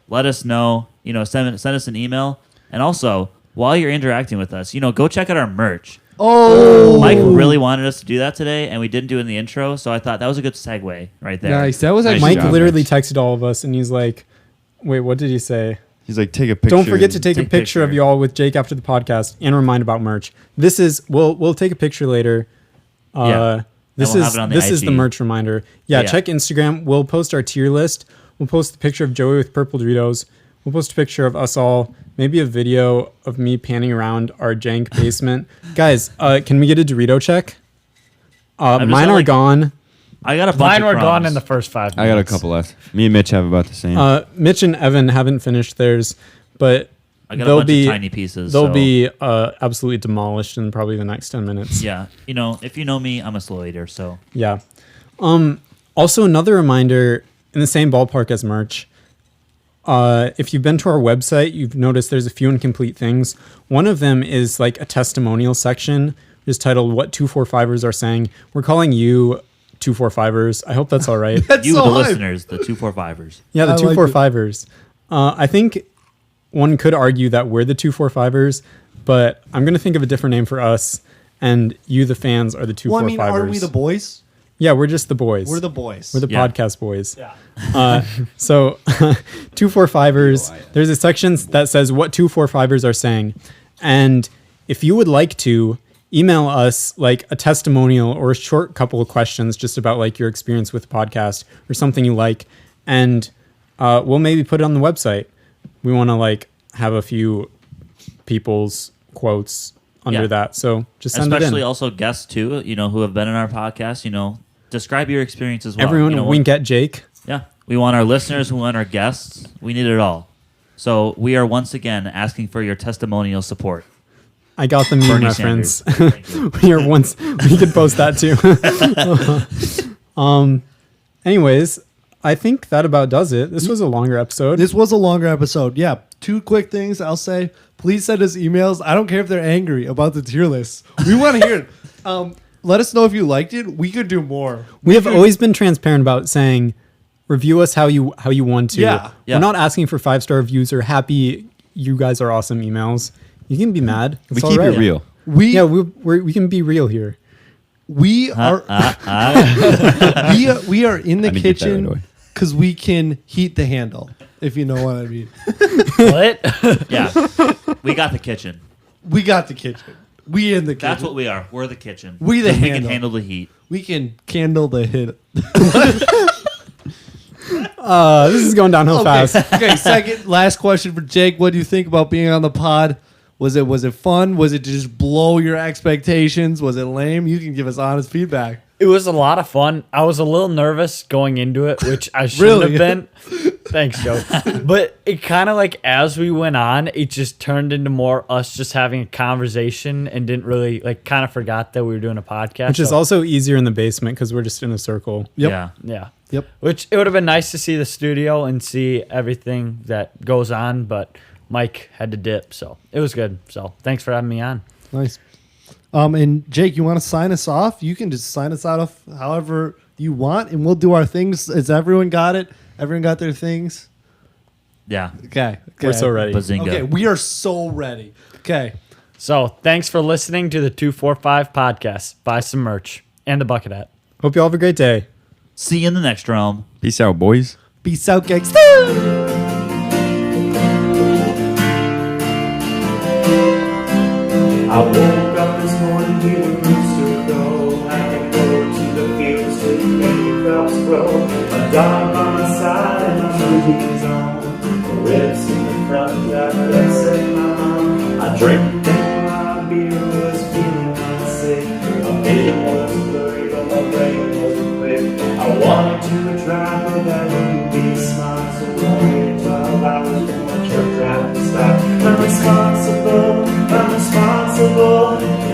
C: Let us know. You know, send us an email, and also while you're interacting with us, you know, go check out our merch.
A: Oh,
C: Mike really wanted us to do that today, and we didn't do it in the intro, so I thought that was a good segue right there.
A: nice. That was
D: Nice
A: actually
B: Mike
D: job,
B: literally
D: Mitch.
B: texted all of us and he's like, wait, what did he say?
D: He's like, take a picture.
B: Don't forget to take a
C: Take
B: picture of
C: picture.
B: you all with Jake after the podcast and remind about merch. This is we'll take a picture later.
C: Yeah.
B: This
C: And we'll
B: is
C: have it on the
B: this is the
C: IG.
B: merch reminder. Yeah,
C: Yeah.
B: check Instagram. We'll post our tier list. We'll post the picture of Joey with purple Doritos. We'll post a picture of us all. Maybe a video of me panning around our jank basement. Guys, can we get a Dorito check?
C: just
B: Mine
C: not
B: are
C: like-
B: gone.
C: I got a bunch
E: Mine
C: of
E: were gone
C: crumbs.
E: in the first 5 minutes.
D: I got a couple left. Me and Mitch have about the same.
B: Mitch and Evan haven't finished theirs, but
C: I got a
B: they'll
C: bunch
B: be
C: of tiny pieces.
B: They'll
C: so-
B: be absolutely demolished in probably the next 10 minutes.
C: Yeah, you know, if you know me, I'm a slow eater, so
B: Yeah. Also, another reminder in the same ballpark as merch. If you've been to our website, you've noticed there's a few incomplete things. One of them is like a testimonial section, which is titled "What 245ers Are Saying." We're calling you 245ers. I hope that's all right.
A: That's
C: you,
A: so
C: the
A: hype.
C: listeners, the 245ers.
B: Yeah, the
A: I like
B: 245ers. I think one could argue that we're the 245ers, but I'm going to think of a different name for us, and you, the fans, are the 245ers.
A: Well, I mean, are we the boys?
B: Yeah, we're just the boys.
A: We're the boys.
B: We're the
C: Yeah.
B: podcast boys.
E: Yeah.
B: So 245ers, there's a section that says what 245ers are saying. And if you would like to email us like a testimonial or a short couple of questions just about like your experience with the podcast or something you like, and we'll maybe put it on the website. We want to like have a few people's quotes under
C: Yeah.
B: that. So just send
C: Especially
B: it in.
C: also guests too, you know, who have been in our podcast, you know, describe your experience as well.
B: Everyone,
C: you know,
B: wink at Jake.
C: Yeah. We want our listeners, we want our guests. We need it all. So we are once again asking for your testimonial support.
B: I got the meme
C: Bernie
B: reference.
C: Sanders. Thank you.
B: We could post that too. Anyways, I think that about does it. This was a longer episode.
A: This was a longer episode. Yeah. Two quick things I'll say. please send us emails. I don't care if they're angry about the tier list. We want to hear it. Let us know if you liked it. We could do more.
B: We have always been transparent about saying, review us how you want to.
A: Yeah.
C: Yeah.
B: We're not asking for 5-star reviews or happy you guys are awesome emails. You can be mad.
D: We
B: It's
D: keep
B: all right.
D: it real.
A: We
B: We can be real here.
A: we are we are in the
D: I didn't get that right
A: kitchen
D: away.
A: because we can heat the handle. If you know what I mean.
E: What?
C: Yeah. We got the kitchen.
A: We got the kitchen. We in the kitchen.
C: That's what we are. We're the kitchen.
A: We the
C: 'Cause we can
A: handle.
C: handle the heat.
A: We can candle the hit.
B: This is going downhill fast.
A: Okay, second last question for Jake. What do you think about being on the pod? Was it fun? Was it just blow your expectations? Was it lame? You can give us honest feedback.
E: It was a lot of fun. I was a little nervous going into it, which I shouldn't
A: Really?
E: have been. Thanks, Joe. But it kind of like as we went on, it just turned into more us just having a conversation and didn't really like kind of forgot that we were doing a podcast.
B: Which is
E: So,
B: also easier in the basement because we're just in a circle.
A: Yep.
C: Yeah.
E: yeah.
A: Yep.
E: Which it would have been nice to see the studio and see everything that goes on, but Mike had to dip, so it was good. So thanks for having me on.
A: Nice. And Jake, you want to sign us off? You can just sign us out however you want, and we'll do our things. Has everyone got it? Everyone got their things?
C: Yeah.
A: Okay.
B: We're so ready.
C: Bazinga.
A: Okay, we are so ready. Okay.
E: So thanks for listening to the 245 podcast. Buy some merch and the bucket hat.
B: Hope you all have a great day.
C: See you in the next realm.
D: Peace out, boys.
A: Peace out, gangsta.
F: I woke up this morning hearing rooster crow. I can go to the fields to make crops grow. A dog on my side and my movies on. The ribs in the front that upset my mom. I drank and my beer was feeling unsafe. My vision was blurry but my brain wasn't clear. I wanted to drive but that wouldn't be smart. So I waited 12 hours for my truck drive to stop. I'm responsible.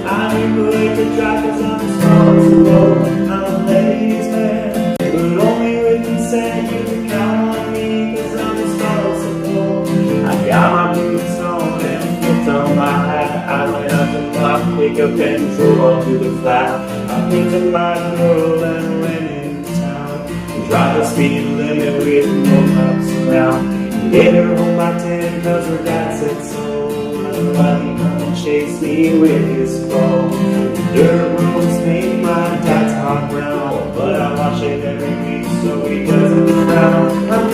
F: I ain't good to drive 'cause I'm responsible. I'm a ladies man, but only with consent. You can count on me 'cause I'm responsible. I got my boots on and flipped on my hat. I went up to my pickup and drove on to the flat. I picked up my girl and went into town. Drive the speed limit with no cops around. Get her home by 10 'cause her dad said so. Nobody gonna chase me with his phone. Dirt roads make my dad's hot brown, but I watch it every week so he doesn't frown. I'm